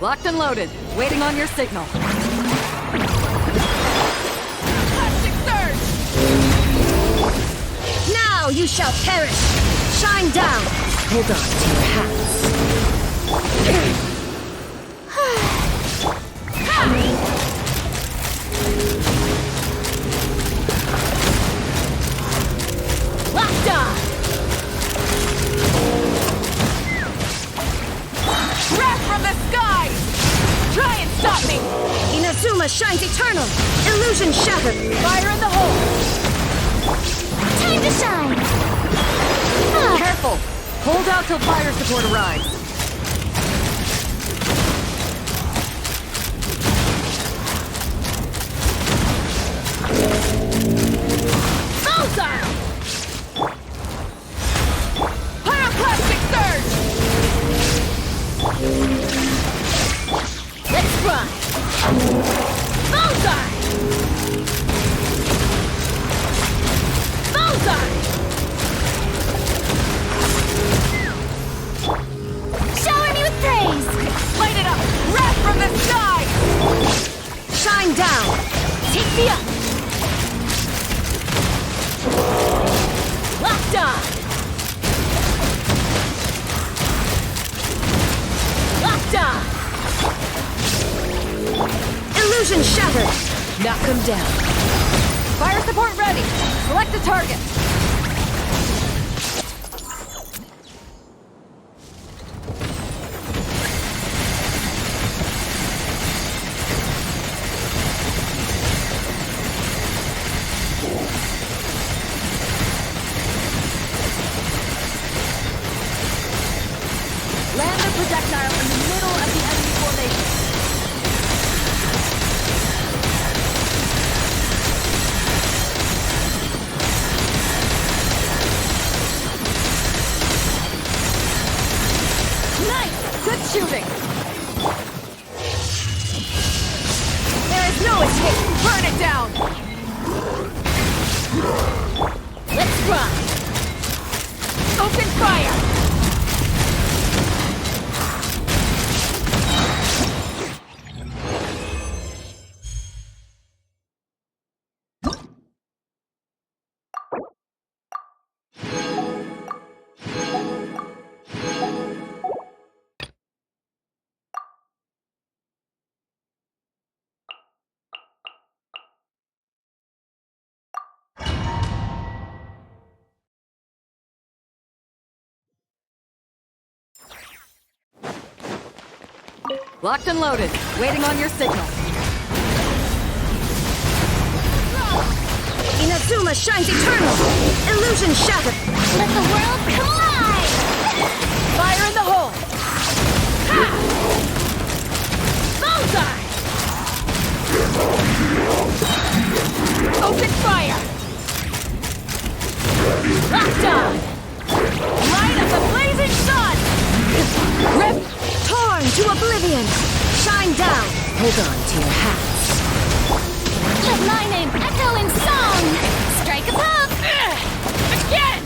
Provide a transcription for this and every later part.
Locked and loaded. Waiting on your signal. Plastic surge! Now you shall perish! Shine down! Hold on to your hats. Locked on! Wrath from the sky! Try and stop me! Inazuma shines eternal! Illusion shattered! Fire in the hole! Time to shine! Careful! Hold out till fire support arrives. Bullseye! Pyroclastic surge! Let's run! Bullseye! Bullseye! Shower me with praise! Light it up! Wrath from the sky! Shine down! Take me up! Locked on! Locked on! Illusion shattered! Knock them down. Fire support ready. Select a target. Land the projectile in the middle of the enemy formation. Nice! Good shooting! There is no escape! Burn it down! Let's run! Open fire! Locked and loaded. Waiting on your signal. Inazuma shines eternal! Illusion shattered! Let the world come alive! Fire in the hole! Ha! Bullseye! Open fire! Locked on! Light of the blazing sun! Rip! Torn to oblivion! Shine down! Hold on to your hats. Let my name echo in song! Strike above! Again!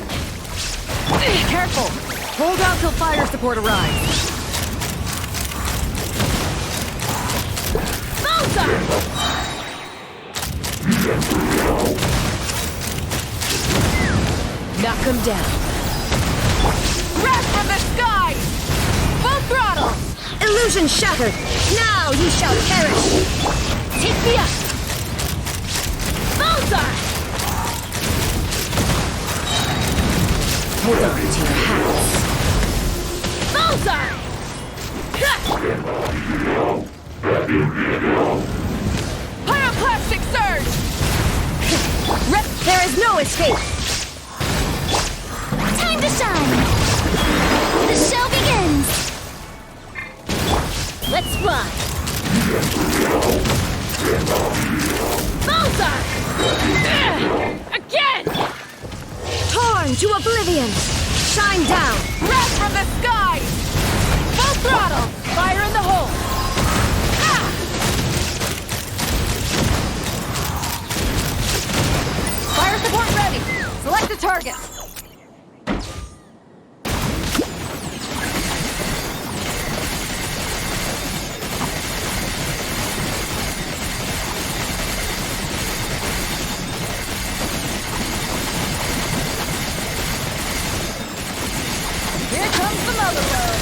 Careful! Hold out till fire support arrives. Bullseye! Knock them down. Wrath from the sky! Full throttle! Illusion shattered! Now you shall perish! Take me up! Bullseye! Hold on to your hats. Bullseye! Pyroclastic surge! There is no escape! Time to shine! The show begins! Let's run! Bullseye! Again! Torn to oblivion! Shine down! Wrath from the sky! Full throttle! Fire in the hole! Ah! Fire support ready. Select a target. Here comes the motorboat.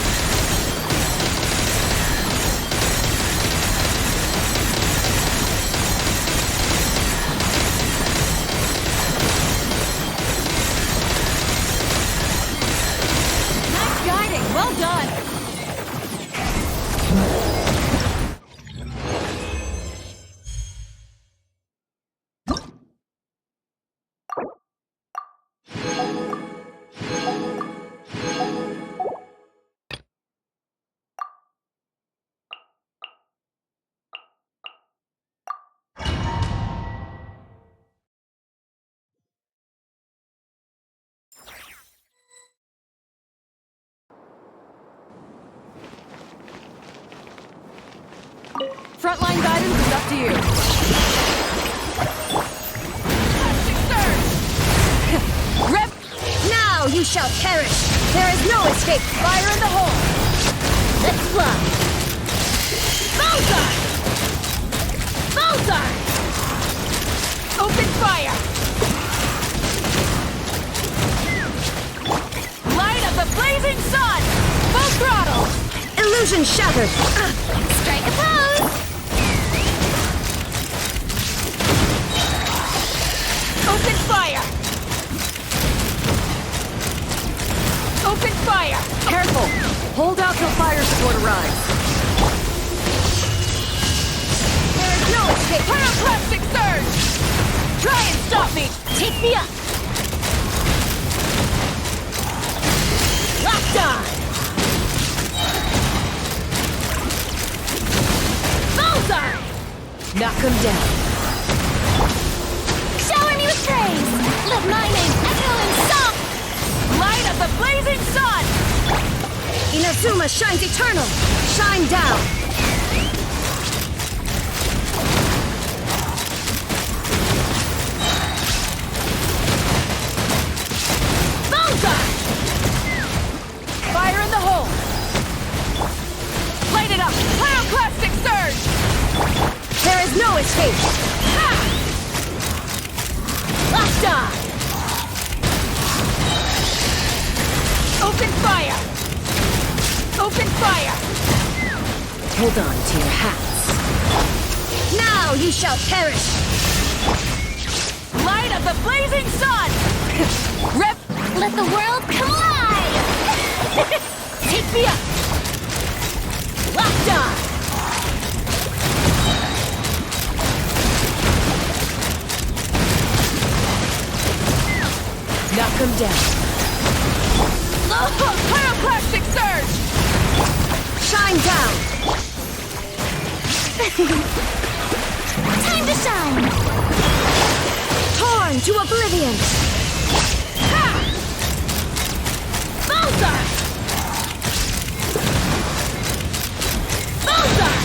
Nice guiding. Well done. Frontline guidance is up to you. Rep! Now you shall perish! There is no escape! Fire in the hole! Let's fly! Bullseye! Bullseye! Open fire! Light of the blazing sun! Full throttle! Illusion shattered! Strike a pose! Open fire! Open fire! Careful! Hold out till fire support arrives. There is no escape! Pyroclastic surge! Try and stop me! Take me up! Locked on! Bullseye! Knock him down. Shower me with praise! Let my name echo in song! Light of the blazing sun! Inazuma shines eternal! Shine down! Bullseye! Fire in the hole! Light it up! Pyroclastic surge! There is no escape! Ha! Locked on! Open fire! Open fire! Hold on to your hats. Now you shall perish! Light of the blazing sun! Rep! Let the world come alive! Take me up! Locked on! Knock him down. Pyroclastic surge! Shine down! Time to shine! Torn to oblivion! Ha! Bullseye! Bullseye!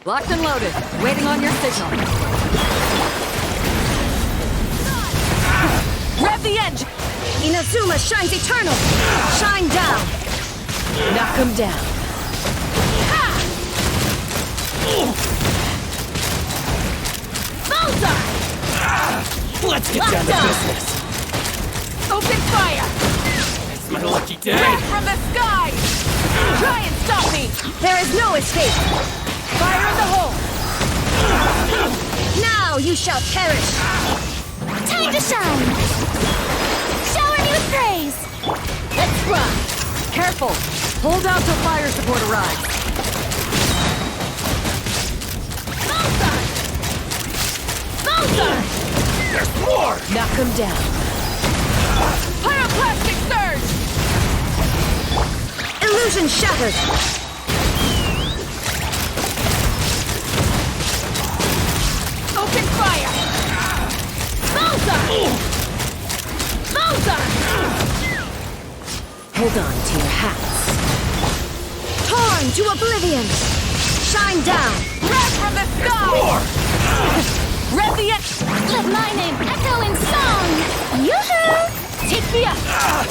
Locked and loaded. Waiting on your signal. Rev the engine! Inazuma shines eternal! Shine down! Knock him down. Ha! Bullseye! Let's get Locked down to on. business. Open fire! It's my lucky day. Red from the sky! Try and stop me! There is no escape! Fire in the hole! Now you shall perish! Time to shine! Shower me with praise! Let's run! Careful! Hold out till fire support arrives. Bullseye! Bullseye! There's more! Knock him down. Pyroclastic surge! Illusion shattered! Open fire! Bullseye! Bullseye! to oblivion! Shine down! Wrath from the sky! More! Radiant! Let my name echo in song! Yoo-hoo! Take me up!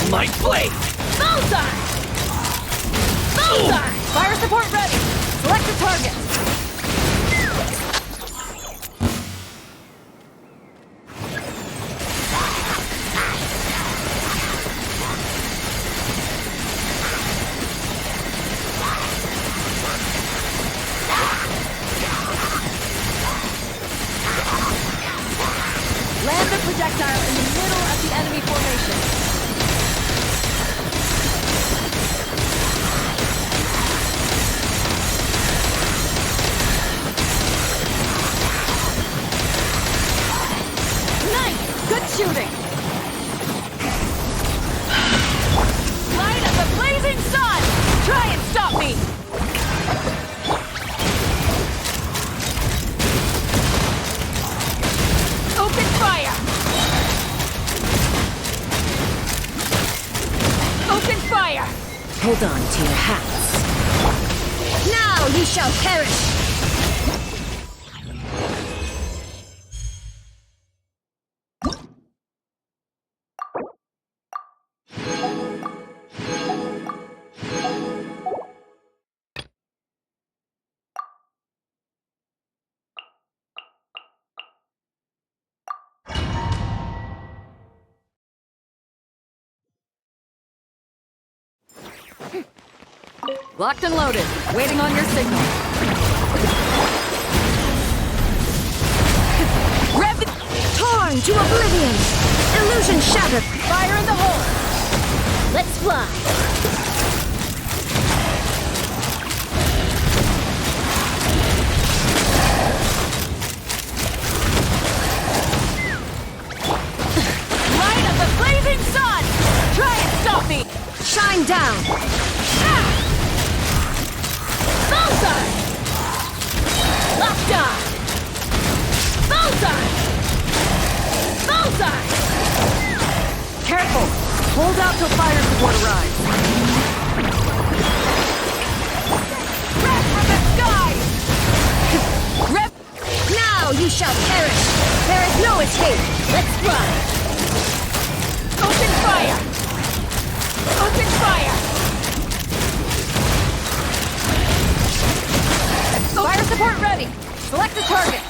My blade! Bullseye! Bullseye! Fire support ready! Select a target! Land the projectile in the middle of the enemy formation. Nice! Good shooting! Light of the blazing sun! Try and stop me! Open fire! Open fire! Hold on to your hats. Now you shall perish! Locked and loaded. Waiting on your signal. Torn to oblivion! Illusion shattered! Fire in the hole! Let's fly! Light of the blazing sun! Try and stop me! Shine down! Bullseye! Locked on! Bullseye! Bullseye! Careful! Hold out till fire support arrives. Wrath from the sky! Rep! Now you shall perish! There is no escape! Let's run! Open fire! Open fire! Fire support ready! Select a target!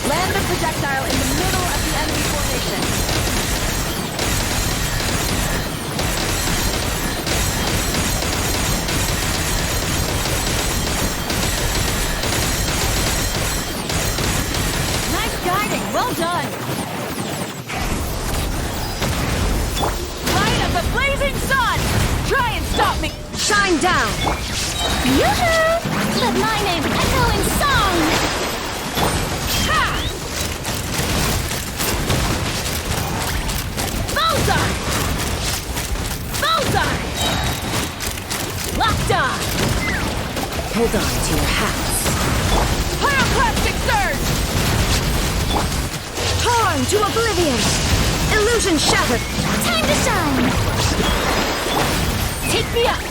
Land the projectile in the middle of the enemy formation. Nice guiding, well done! Light of the blazing sun! Try and stop me! Shine down! Yoo-hoo! Let my name echo in song! Ha! Bullseye! Bullseye! Locked on! Hold on to your hats. Pyroclastic surge! Torn to oblivion! Illusion shattered! Time to shine! Take me up!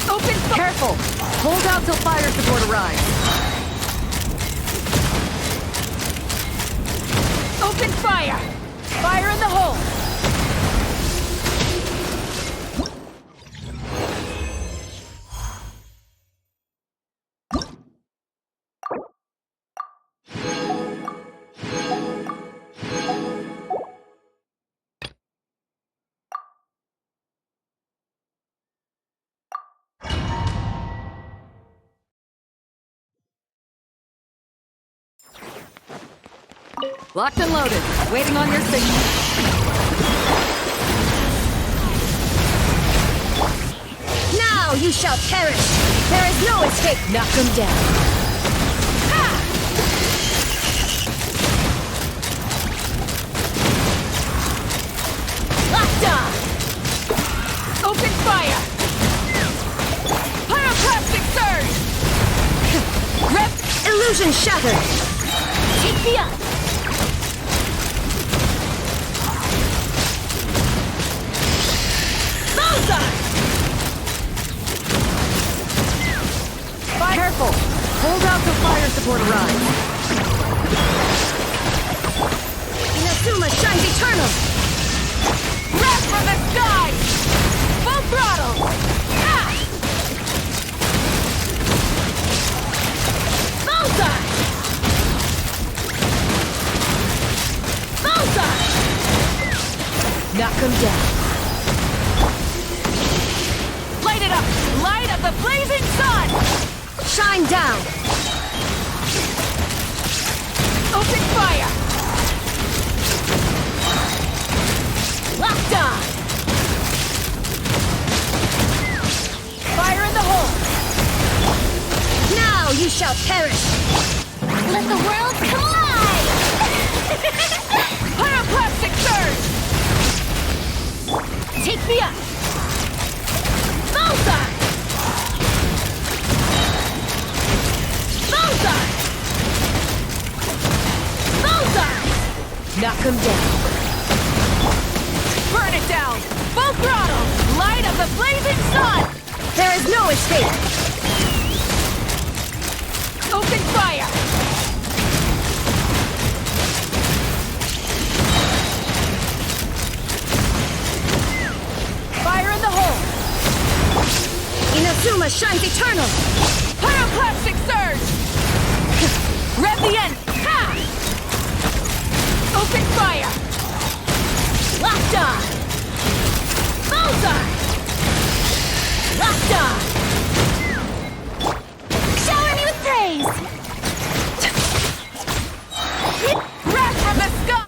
Open fire! Careful! Hold out till fire support arrives. Open fire! Fire in the hole! Locked and loaded. Waiting on your signal. Now you shall perish! There is no escape! Knock them down! Locked on! Open fire! Illusion shattered! Take me up! Bullseye! Careful! Hold out till fire support arrives. Inazuma shines eternal! Wrath from the sky! Full throttle! Ah! Bullseye! Bullseye! Knock him down. Light it up! Light of the blazing sun! Shine down! Open fire! Locked on! Fire in the hole! Now you shall perish! Let the world collide! Pyroclastic surge! Take me up! Bullseye! Bullseye! Bullseye! Knock him down. Burn it down! Full throttle! Light of the blazing sun! There is no escape! Open fire! Fire in the hole! Inazuma shines eternal! Pyroclastic surge! Rev the end! Ha! Open fire! Locked on! Bullseye! Locked on! Shower me with praise! Wrath from the sky!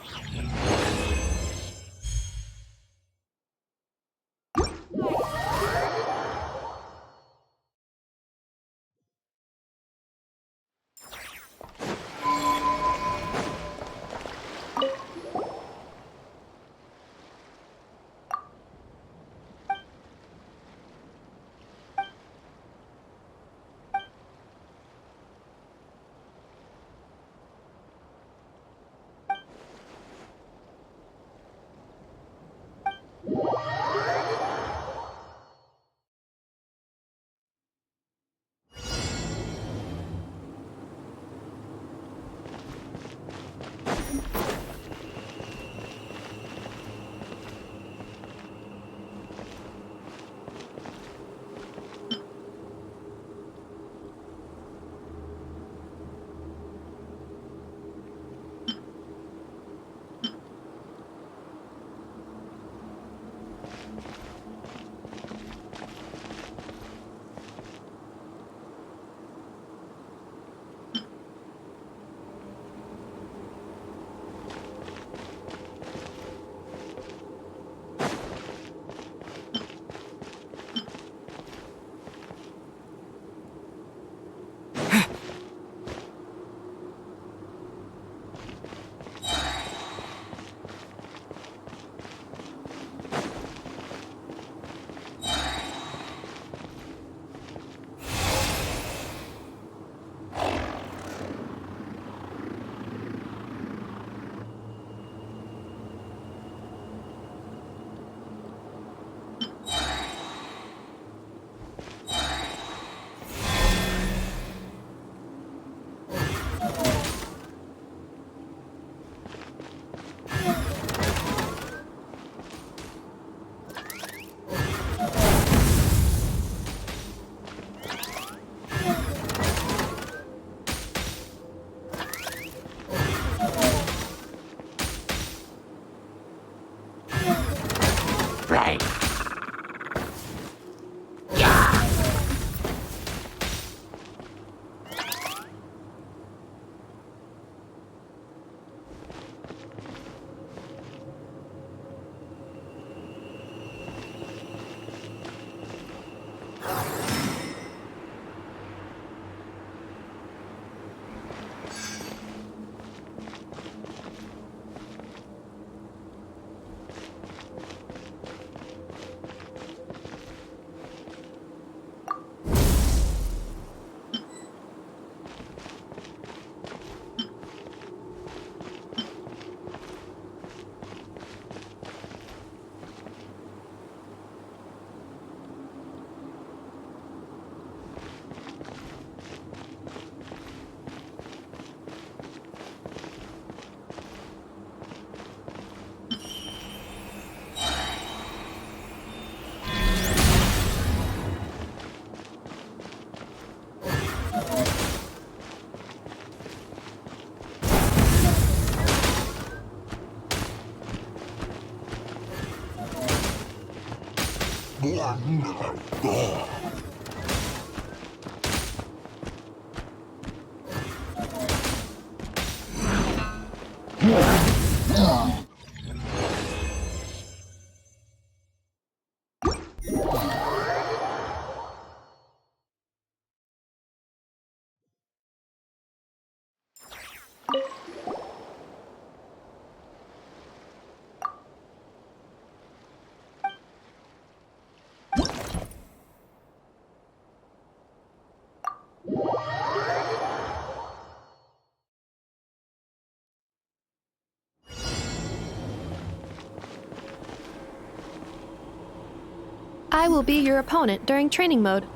I will be your opponent during training mode.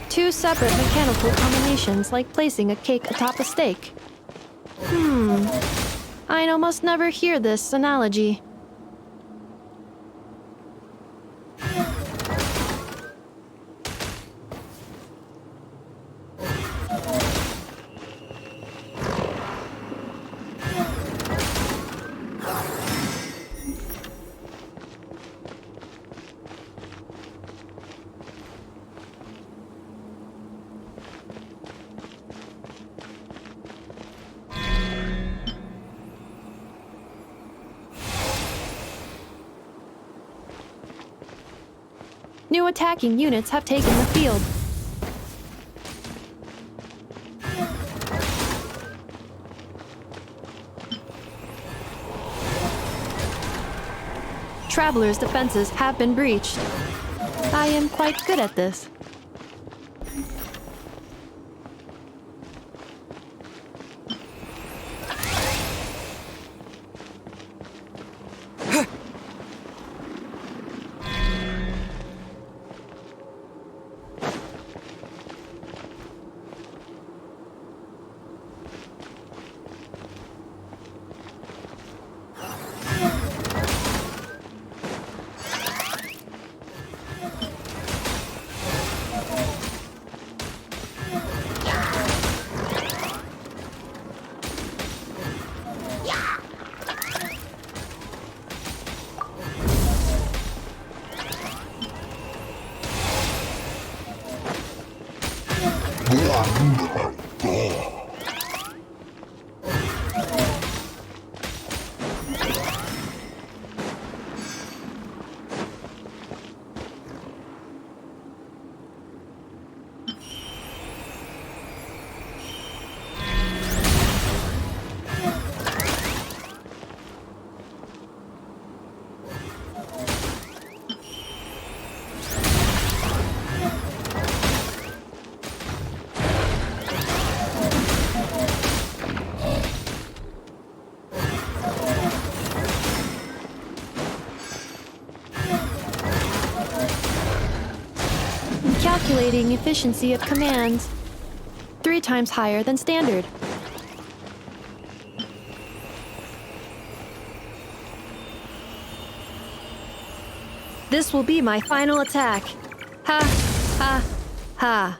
Two separate mechanical combinations, like placing a cake atop a steak. I almost never hear this analogy. New attacking units have taken the field. Travelers' defenses have been breached. I am quite good at this. Calculating efficiency of commands. 3 times higher than standard. This will be my final attack. Ha, ha, ha.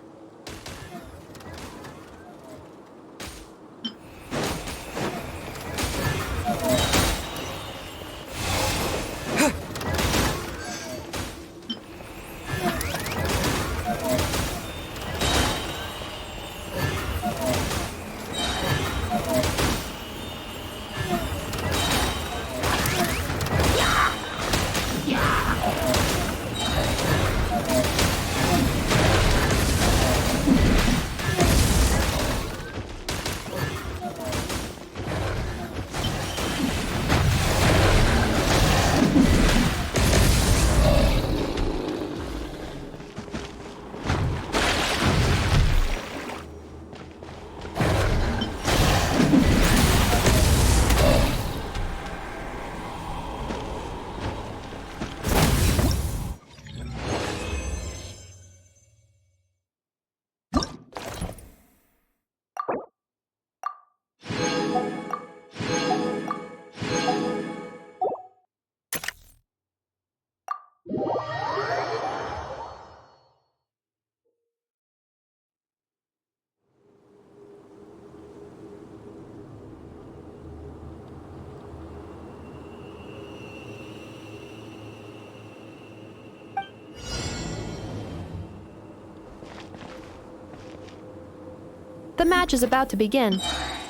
The match is about to begin.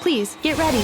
Please, get ready.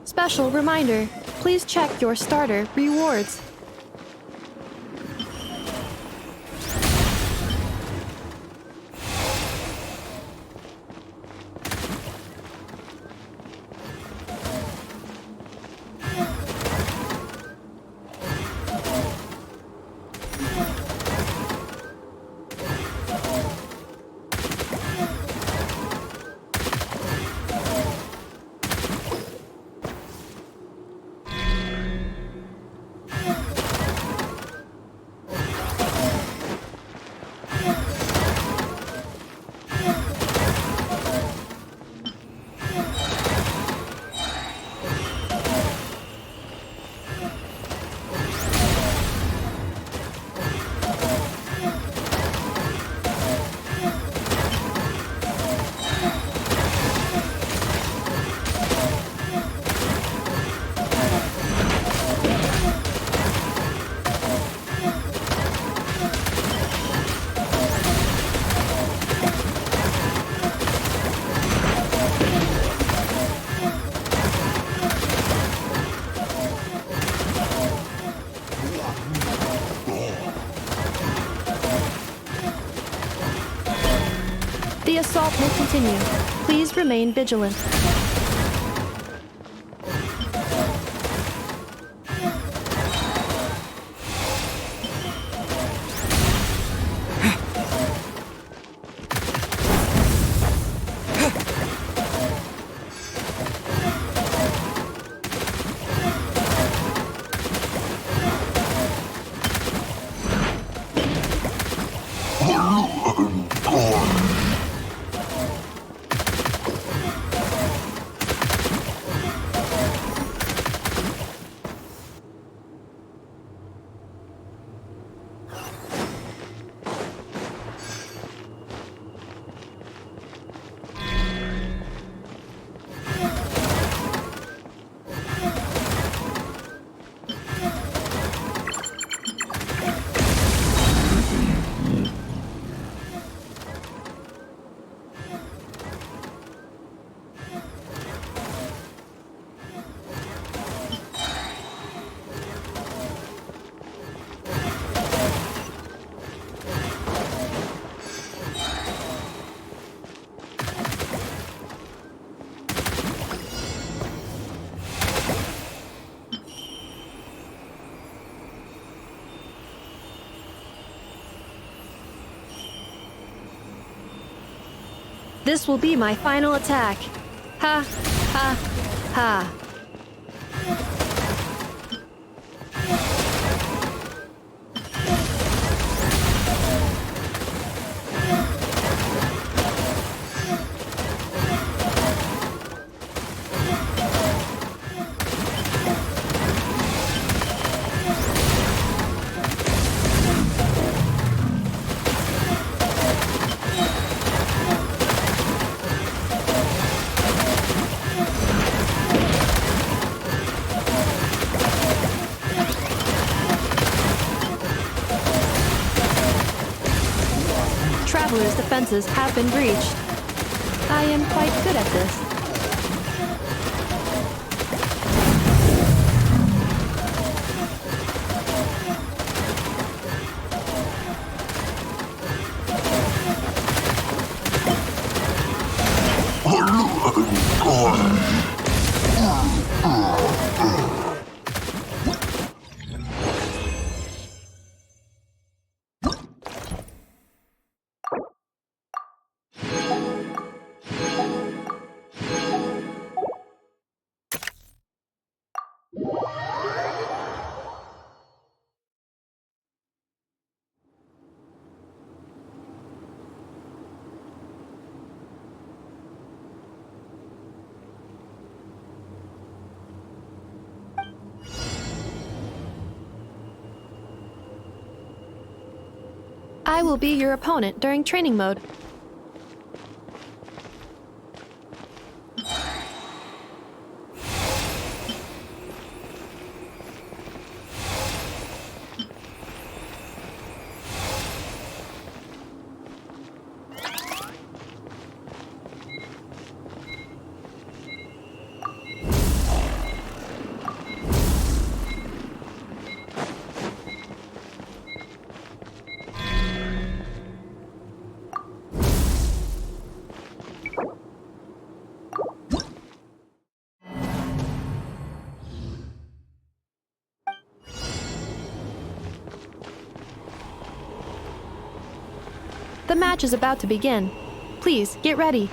Special reminder, please check your starter rewards. The assault will continue. Please remain vigilant. This will be my final attack. Ha, ha, ha. Traveler's defenses have been breached. I am quite good at this. I will be your opponent during training mode. The match is about to begin. Please, get ready.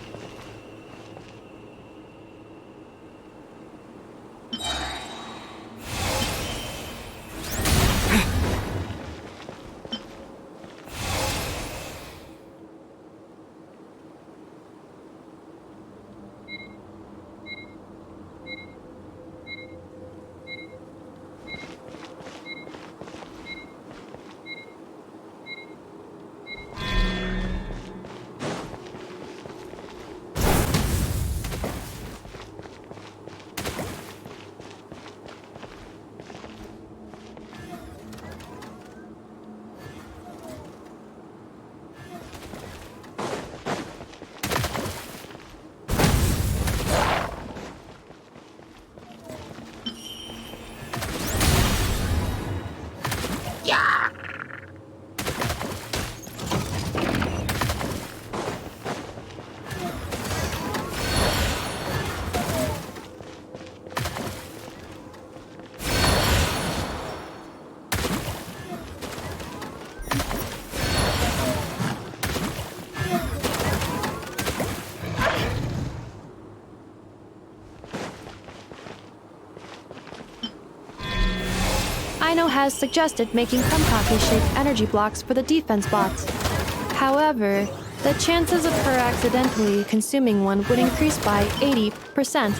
Ino has suggested making Kumkake-shaped energy blocks for the defense bots. However, the chances of her accidentally consuming one would increase by 80%.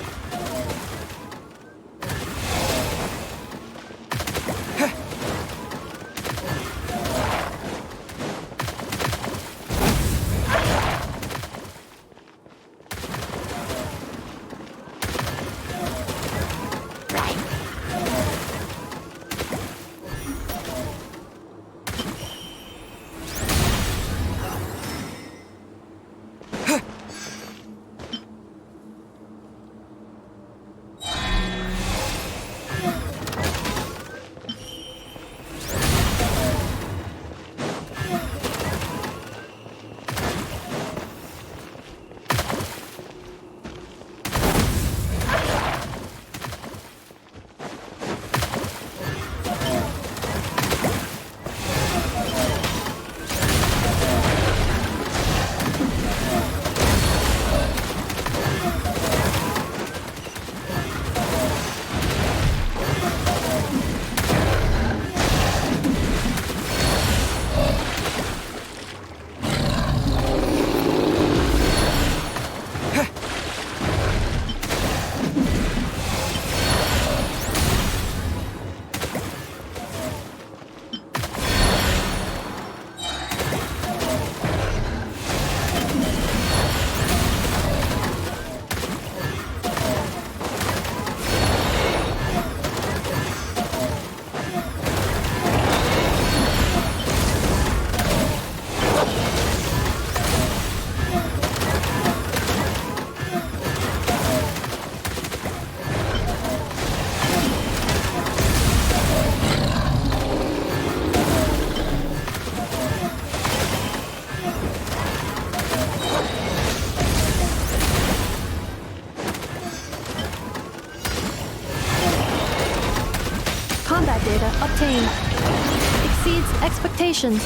Combat data obtained. Exceeds expectations.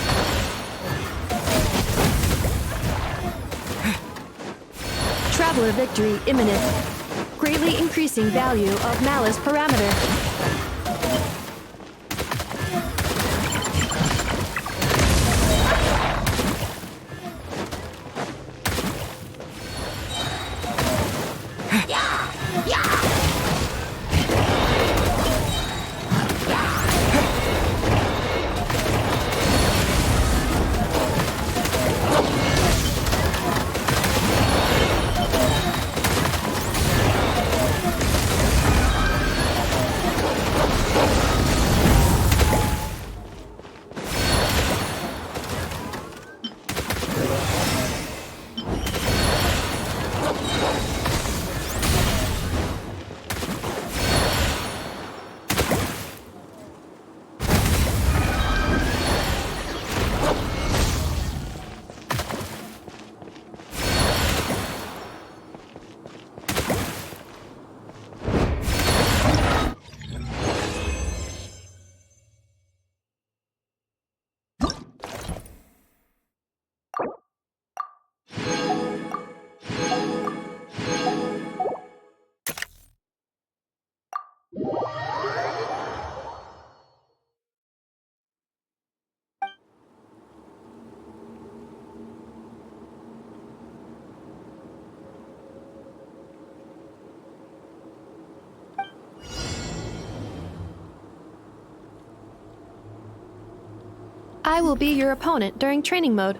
Traveler victory imminent. Greatly increasing value of Malice parameter. I will be your opponent during training mode.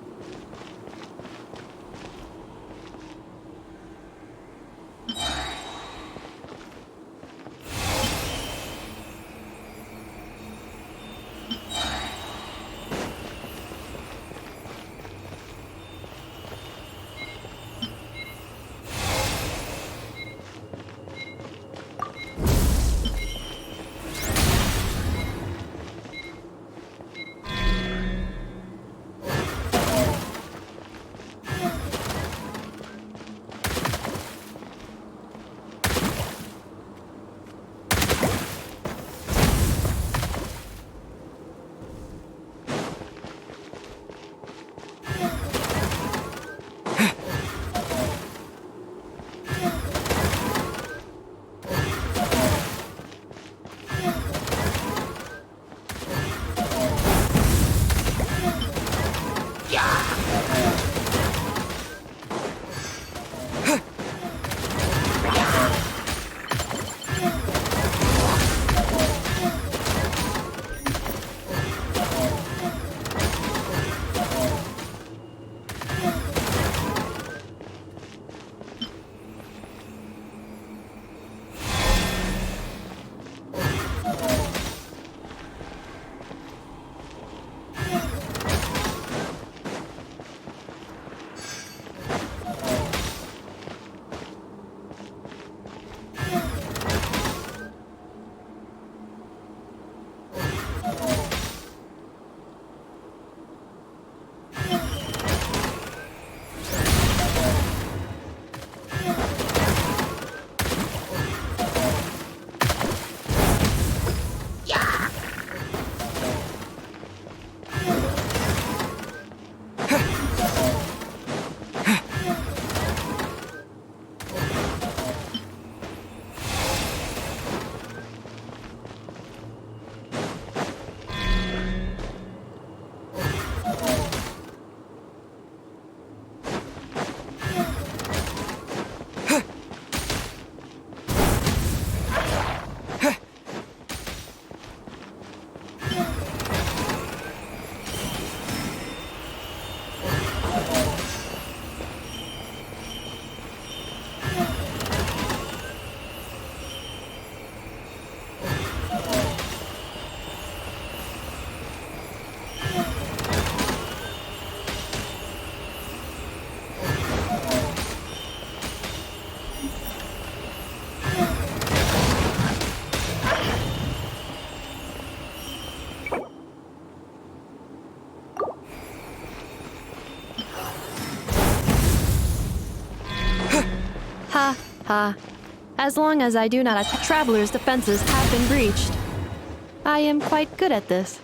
Ha, ha. As long as I do not attack, Traveler's defenses have been breached. I am quite good at this.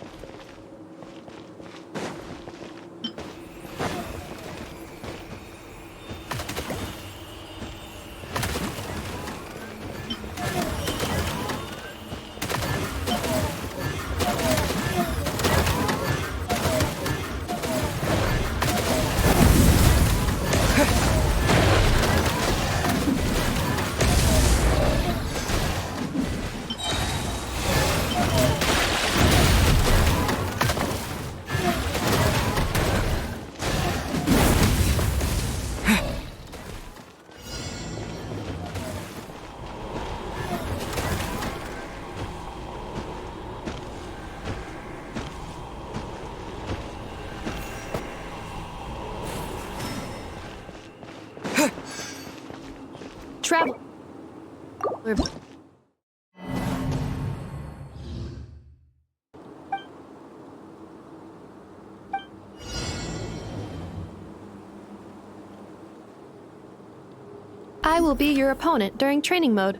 Travel. I will be your opponent during training mode.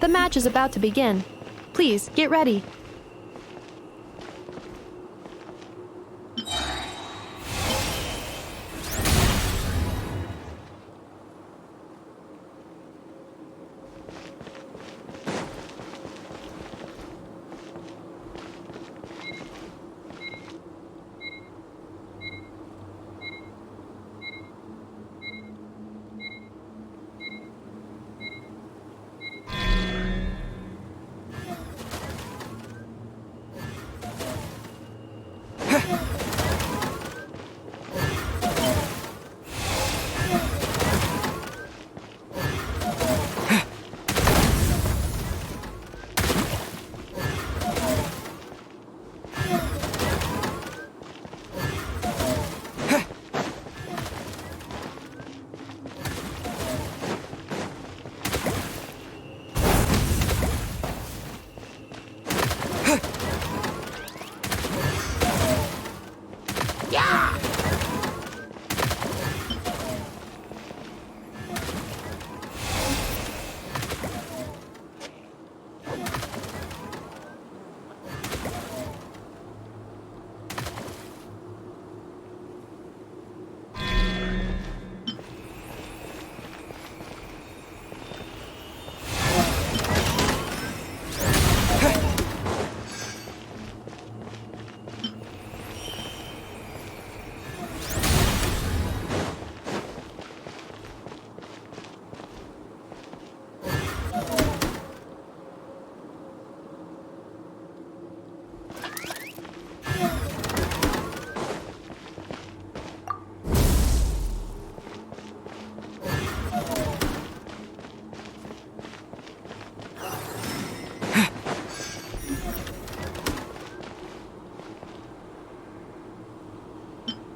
The match is about to begin. Please, get ready.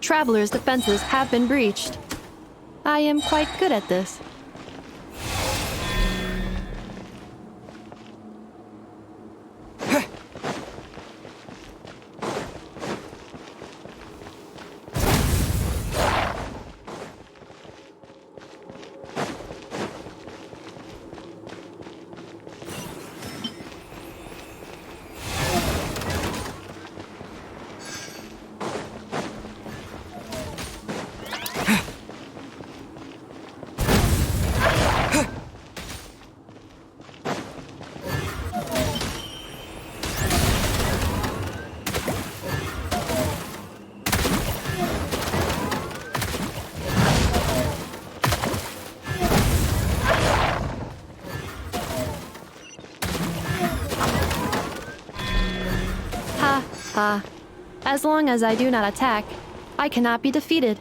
Traveler's defenses have been breached. I am quite good at this. As long as I do not attack, I cannot be defeated.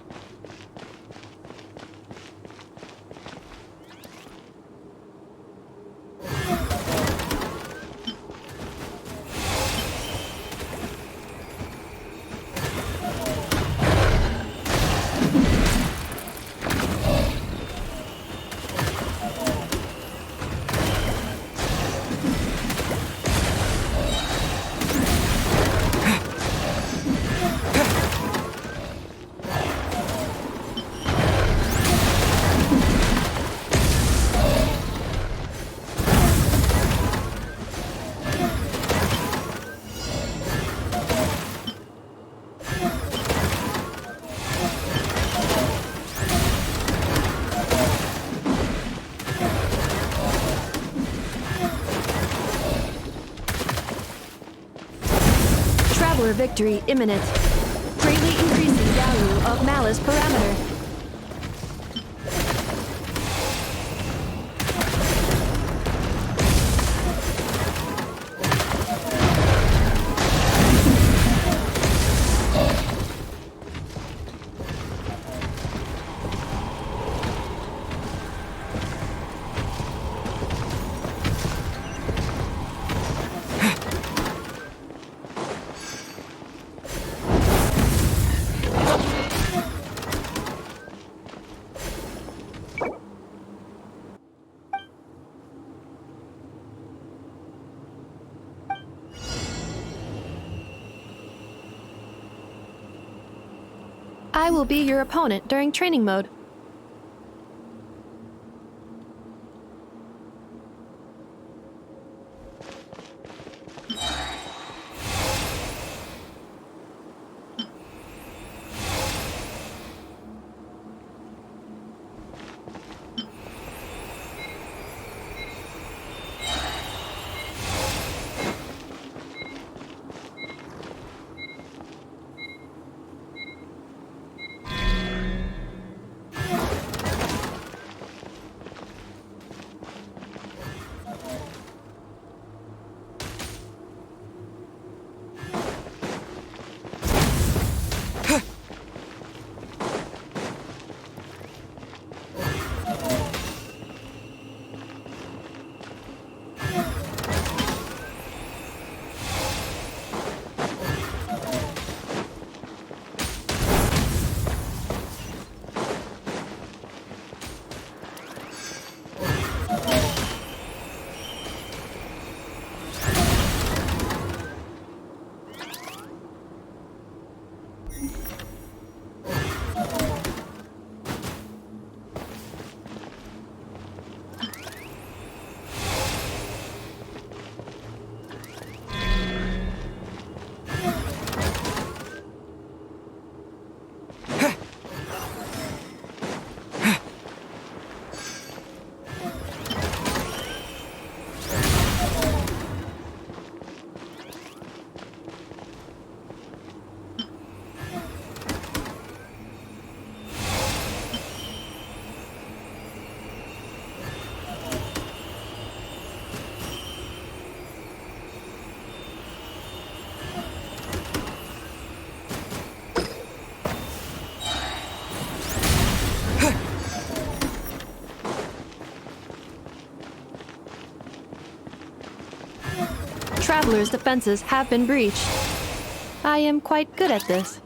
Traveler victory imminent. Greatly increasing value of Malice parameter. I will be your opponent during training mode. Traveler's defenses have been breached. I am quite good at this.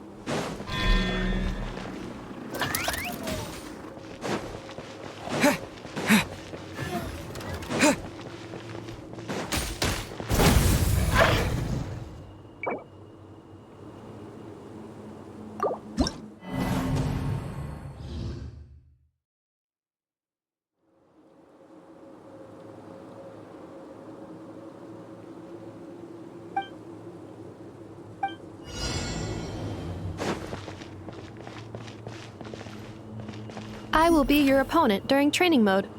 I will be your opponent during training mode.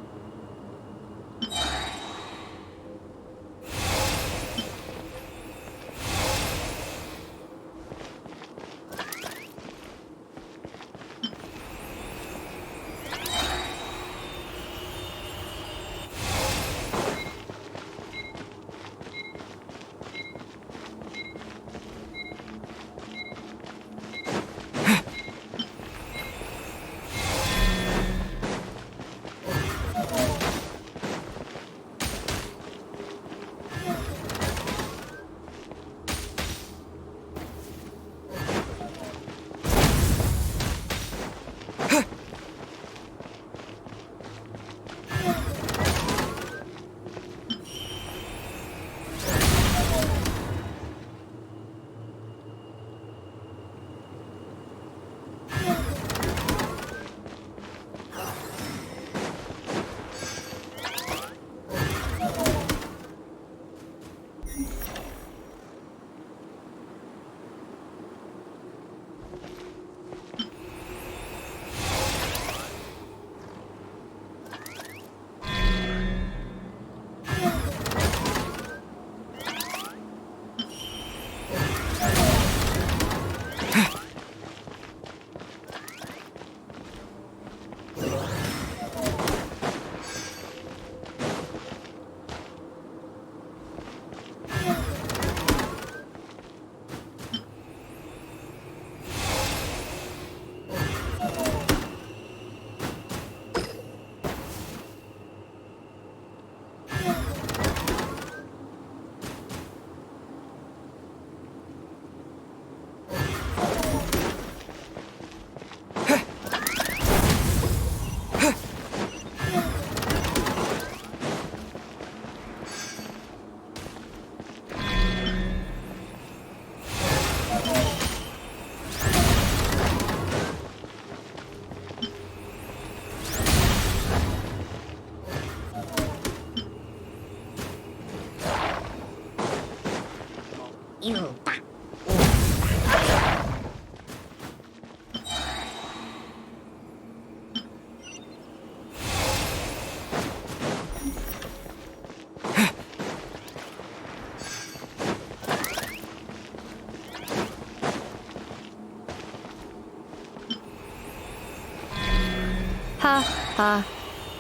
Ha ha.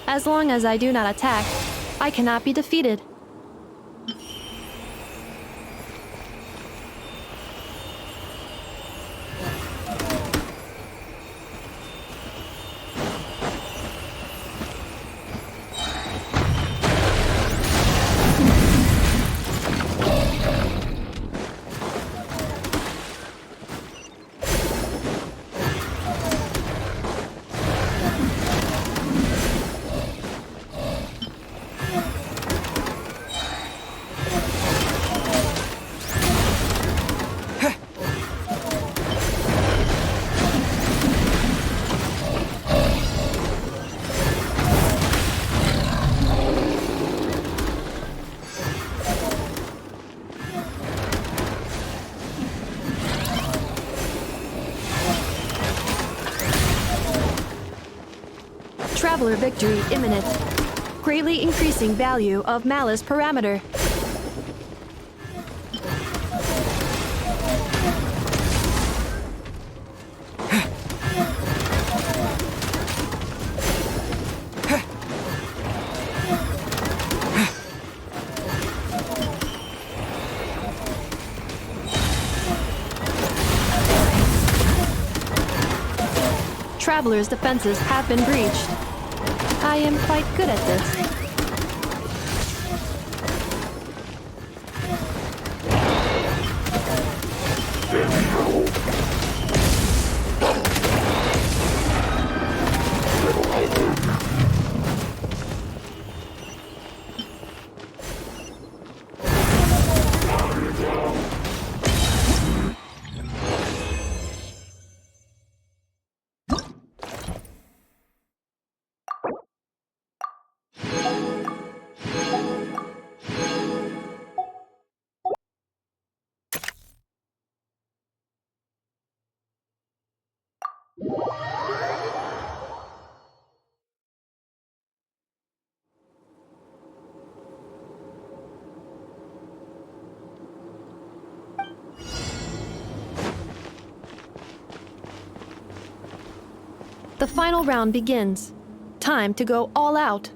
As long as I do not attack, I cannot be defeated. Traveler victory imminent. Greatly increasing value of malice parameter. Traveler's defenses have been breached. I am quite good at this. The final round begins. Time to go all out.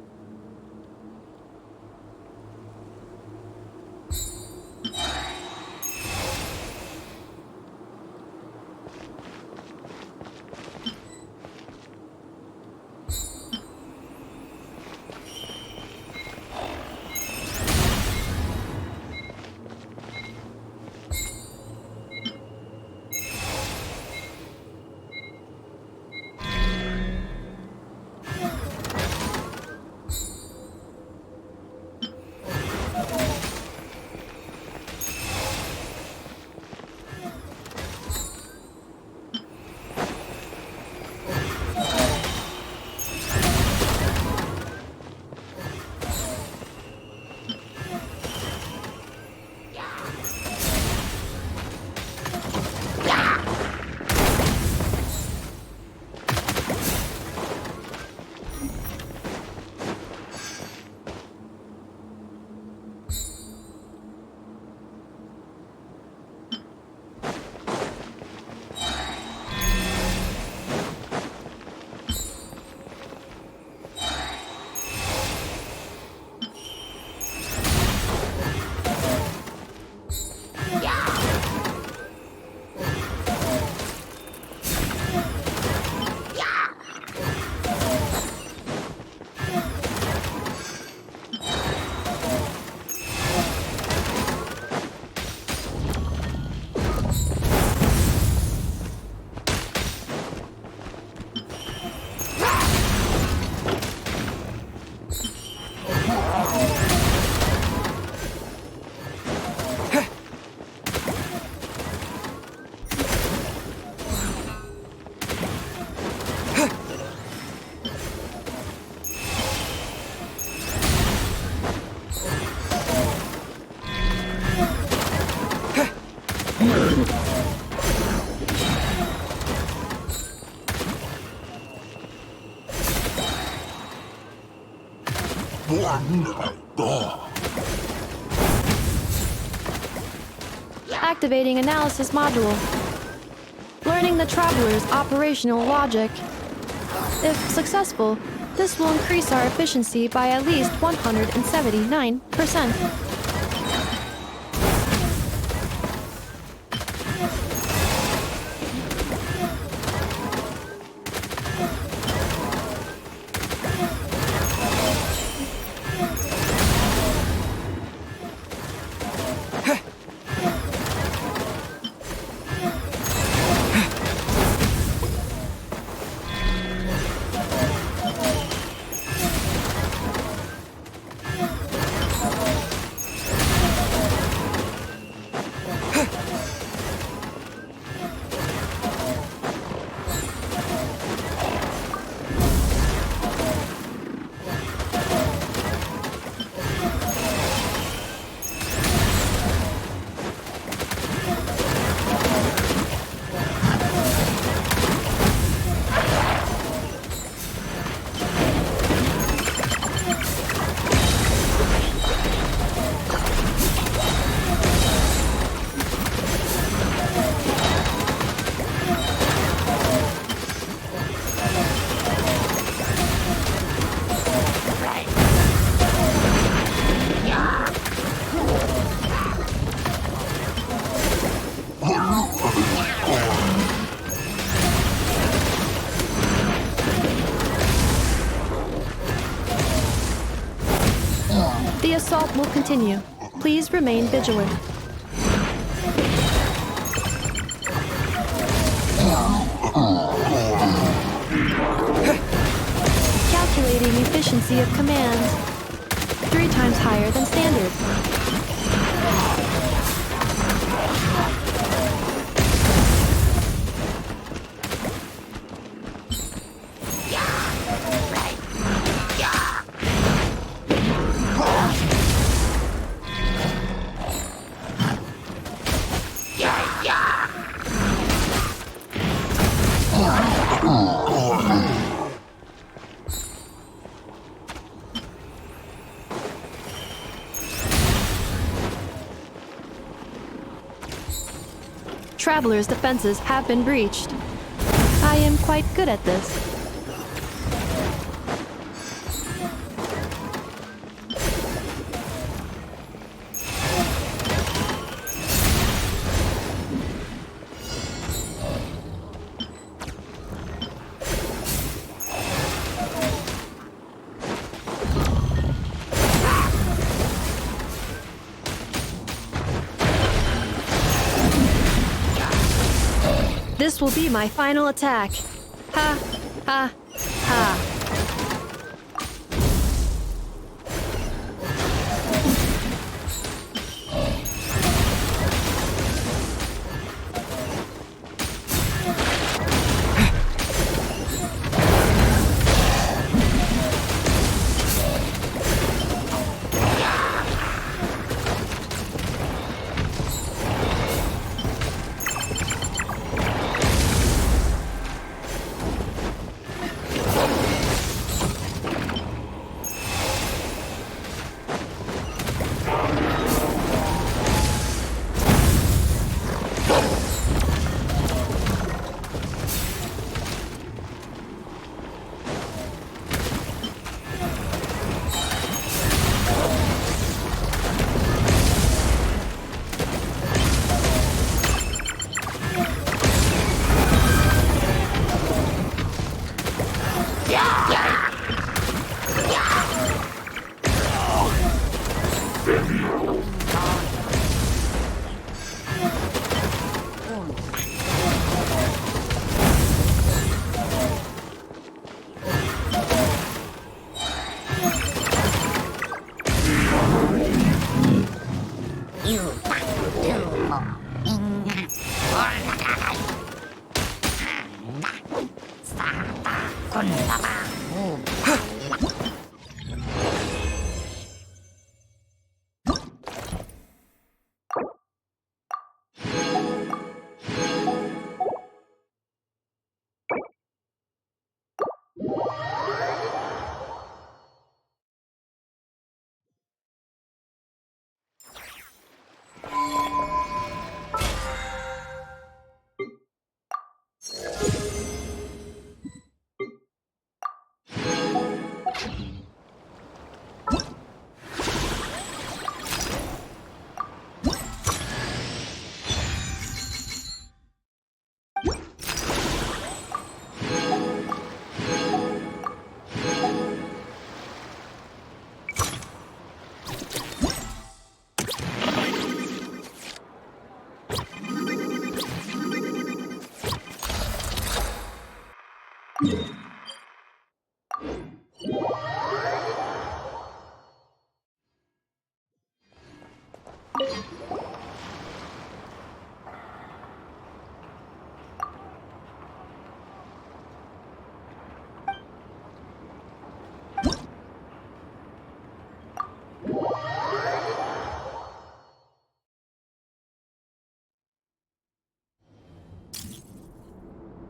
Activating analysis module. Learning the Traveler's operational logic. If successful, this will increase our efficiency by at least 179%. The assault will continue. Please remain vigilant. Calculating efficiency of command. 3 times higher than standard. Traveler's defenses have been breached. I am quite good at this. This will be my final attack. Ha, ha, ha.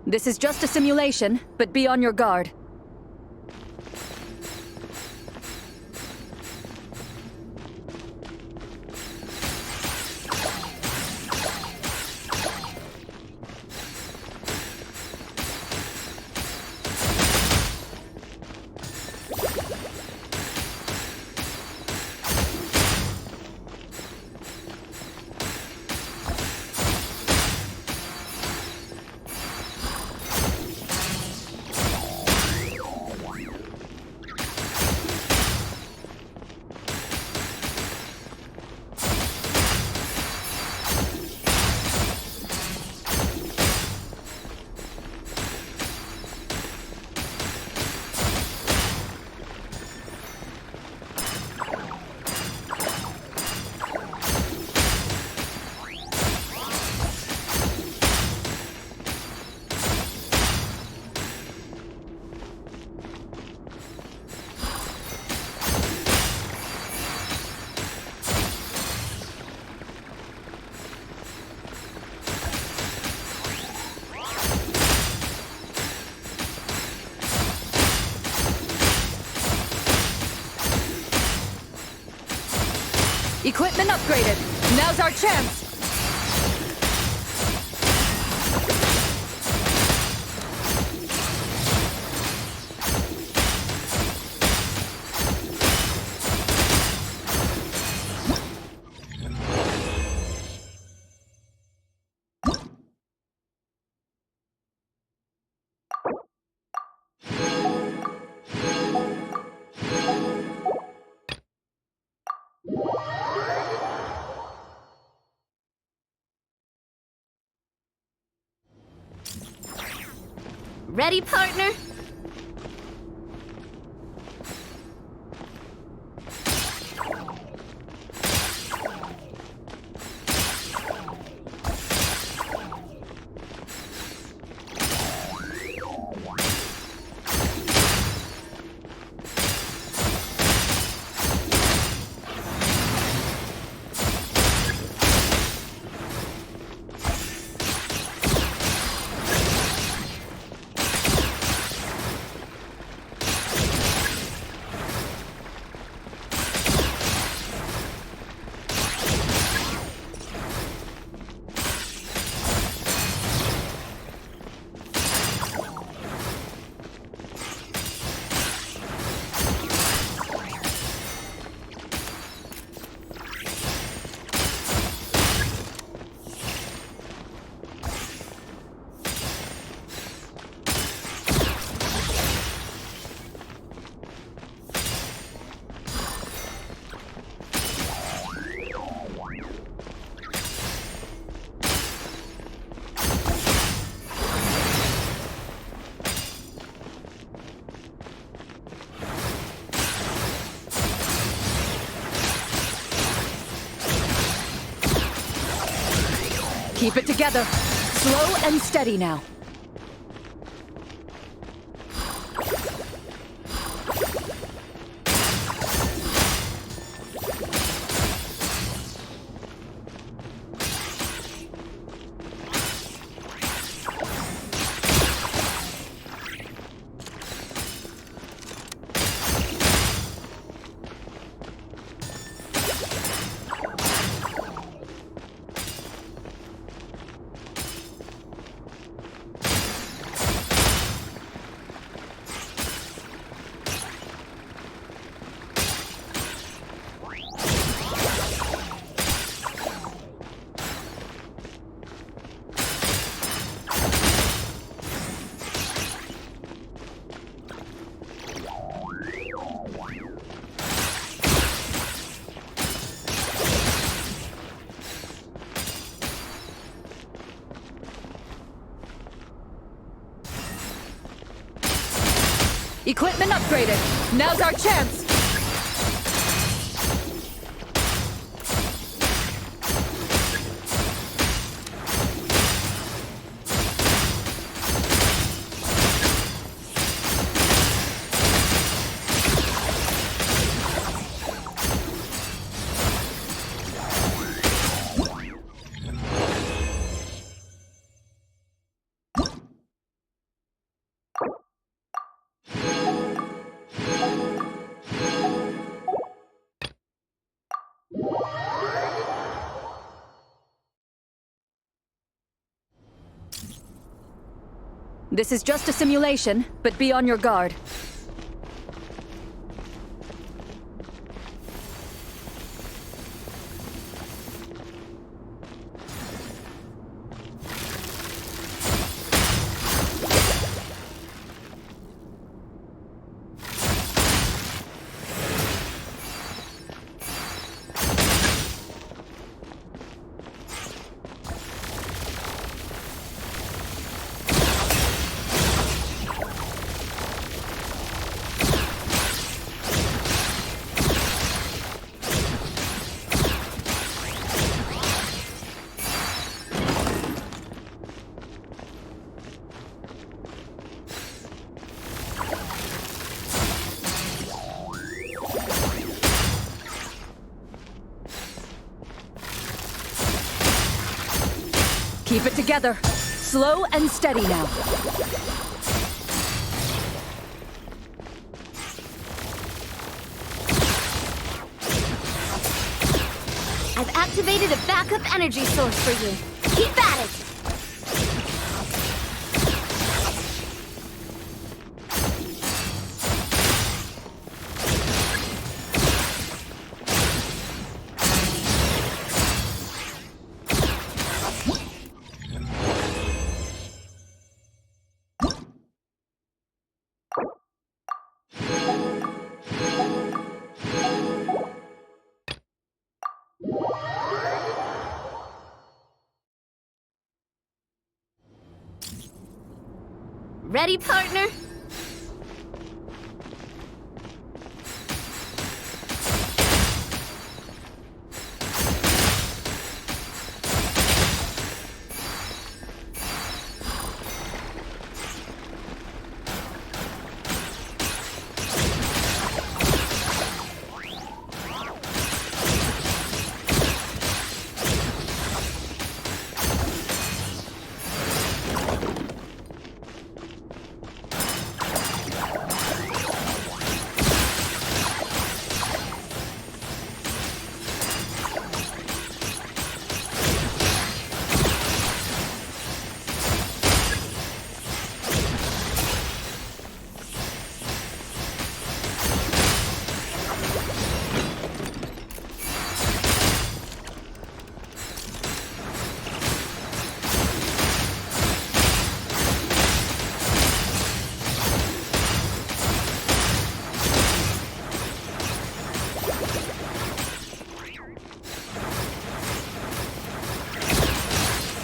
This is just a simulation, but be on your guard. Equipment upgraded. Now's our chance. Ready, partner? Keep it together. Slow and steady now. Equipment upgraded. Now's our chance. This is just a simulation, but be on your guard. Keep it together. Slow and steady now. I've activated a backup energy source for you. Keep at it! Ready, partner?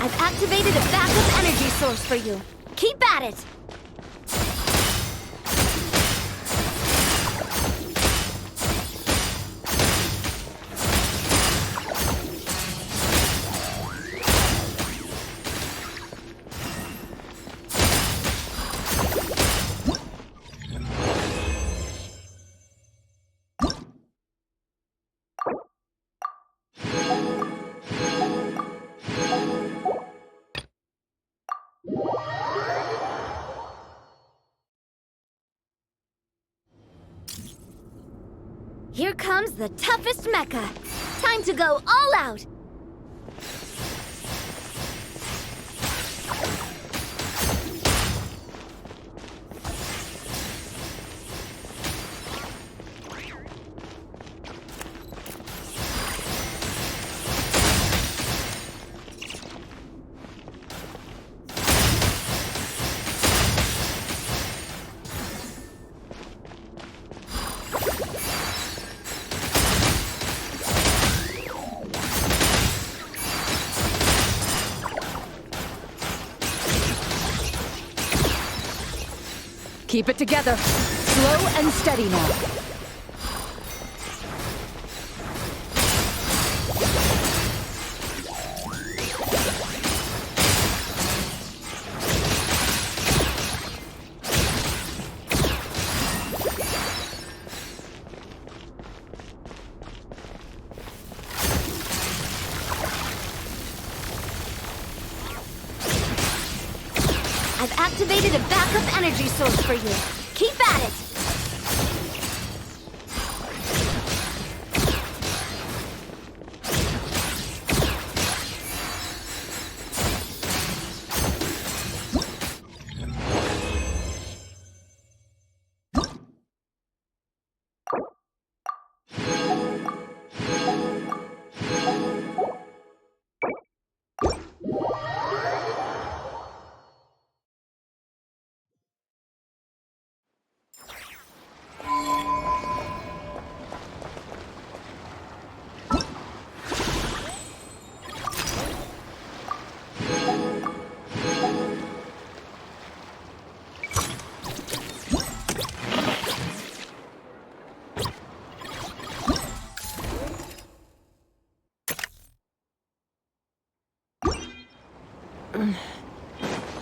I've activated a backup energy source for you. Keep at it! Here comes the toughest mecha. Time to go all out. Keep it together. Slow and steady now. I've activated a backup energy source for you. Keep at it!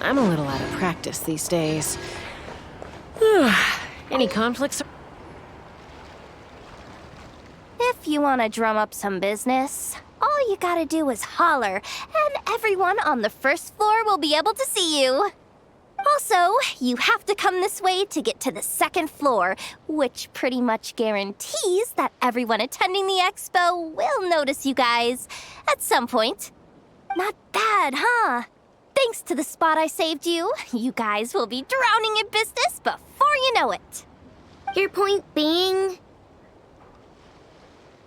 I'm a little out of practice these days. Any conflicts? If you want to drum up some business, all you gotta do is holler, and everyone on the first floor will be able to see you. Also, you have to come this way to get to the second floor, which pretty much guarantees that everyone attending the expo will notice you guys at some point. Not bad, huh? Thanks to the spot I saved you, you guys will be drowning in business before you know it. Your point being?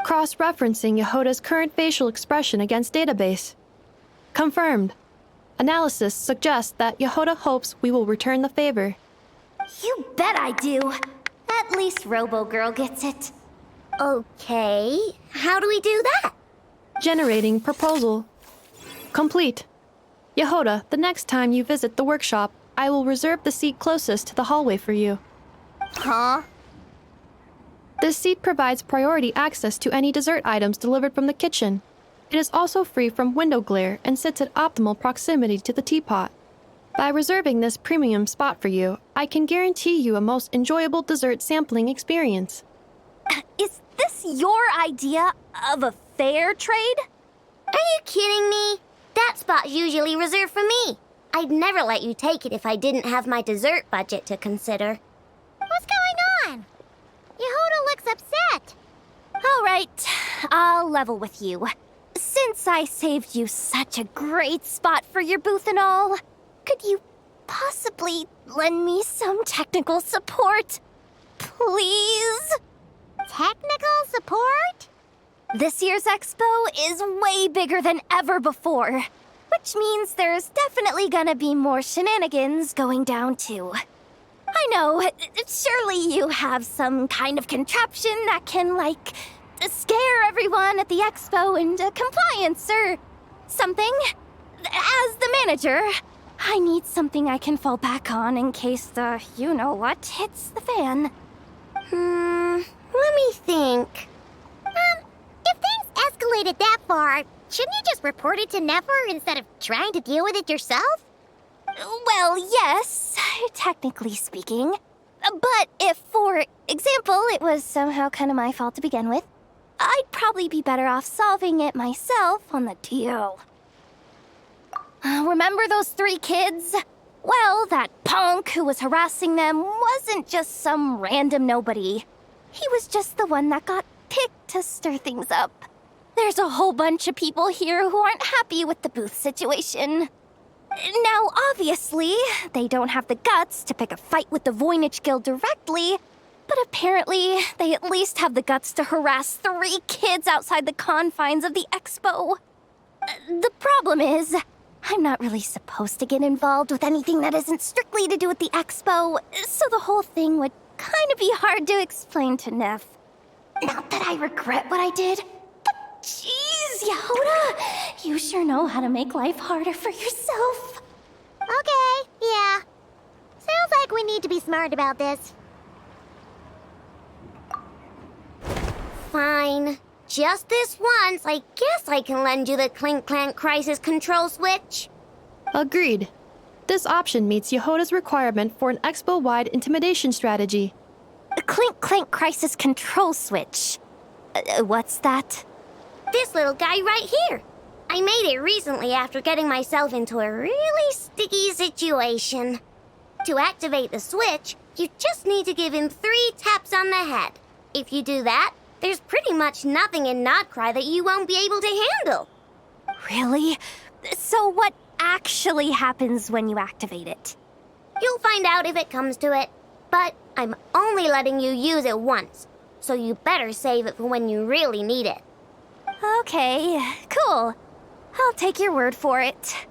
Cross-referencing Yehoda's current facial expression against database. Confirmed. Analysis suggests that Yehoda hopes we will return the favor. You bet I do. At least Robo-Girl gets it. Okay, how do we do that? Generating proposal. Complete. Yehoda, the next time you visit the workshop, I will reserve the seat closest to the hallway for you. Huh? This seat provides priority access to any dessert items delivered from the kitchen. It is also free from window glare and sits at optimal proximity to the teapot. By reserving this premium spot for you, I can guarantee you a most enjoyable dessert sampling experience. Is this your idea of a fair trade? Are you kidding me? That spot's usually reserved for me. I'd never let you take it if I didn't have my dessert budget to consider. What's going on? Yehuda looks upset. All right, I'll level with you. Since I saved you such a great spot for your booth and all, could you possibly lend me some technical support? Please? Technical support? This year's expo is way bigger than ever before, which means there's definitely gonna be more shenanigans going down too. I know, surely you have some kind of contraption that can, like, scare everyone at the expo into compliance or something. As the manager, I need something I can fall back on in case the you-know-what hits the fan. Let me think. If things escalated that far, shouldn't you just report it to Nefer instead of trying to deal with it yourself? Well, yes, technically speaking. But if, for example, it was somehow kind of my fault to begin with, I'd probably be better off solving it myself on the DL. Remember those 3 kids? Well, that punk who was harassing them wasn't just some random nobody. He was just the one that got picked to stir things up. There's a whole bunch of people here who aren't happy with the booth situation. Now, obviously, they don't have the guts to pick a fight with the Voynich Guild directly, but apparently they at least have the guts to harass 3 kids outside the confines of the expo. The problem is, I'm not really supposed to get involved with anything that isn't strictly to do with the expo, so the whole thing would kind of be hard to explain to Neff. Not that I regret what I did, but jeez, Yehuda, you sure know how to make life harder for yourself. Okay, yeah. Sounds like we need to be smart about this. Fine. Just this once, I guess I can lend you the Clink Clank Crisis Control Switch. Agreed. This option meets Yehuda's requirement for an expo-wide intimidation strategy. A Clink Clank Crisis Control Switch. What's that? This little guy right here. I made it recently after getting myself into a really sticky situation. To activate the switch, you just need to give him 3 taps on the head. If you do that, there's pretty much nothing in Nod-Krai that you won't be able to handle. Really? So what actually happens when you activate it? You'll find out if it comes to it, but I'm only letting you use it once, so you better save it for when you really need it. Okay, cool. I'll take your word for it.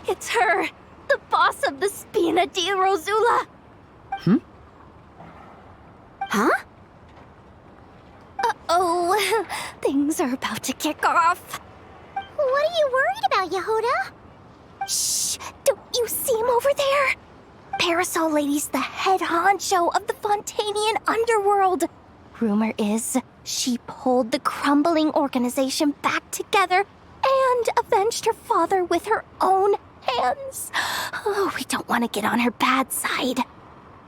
It's her, the boss of the Spina di Rosula. Huh? Uh-oh, things are about to kick off. What are you worried about, Yehuda? Shh, don't you see him over there? Parasol Lady's the head honcho of the Fontanian underworld. Rumor is she pulled the crumbling organization back together and avenged her father with her own hands. Oh, we don't want to get on her bad side.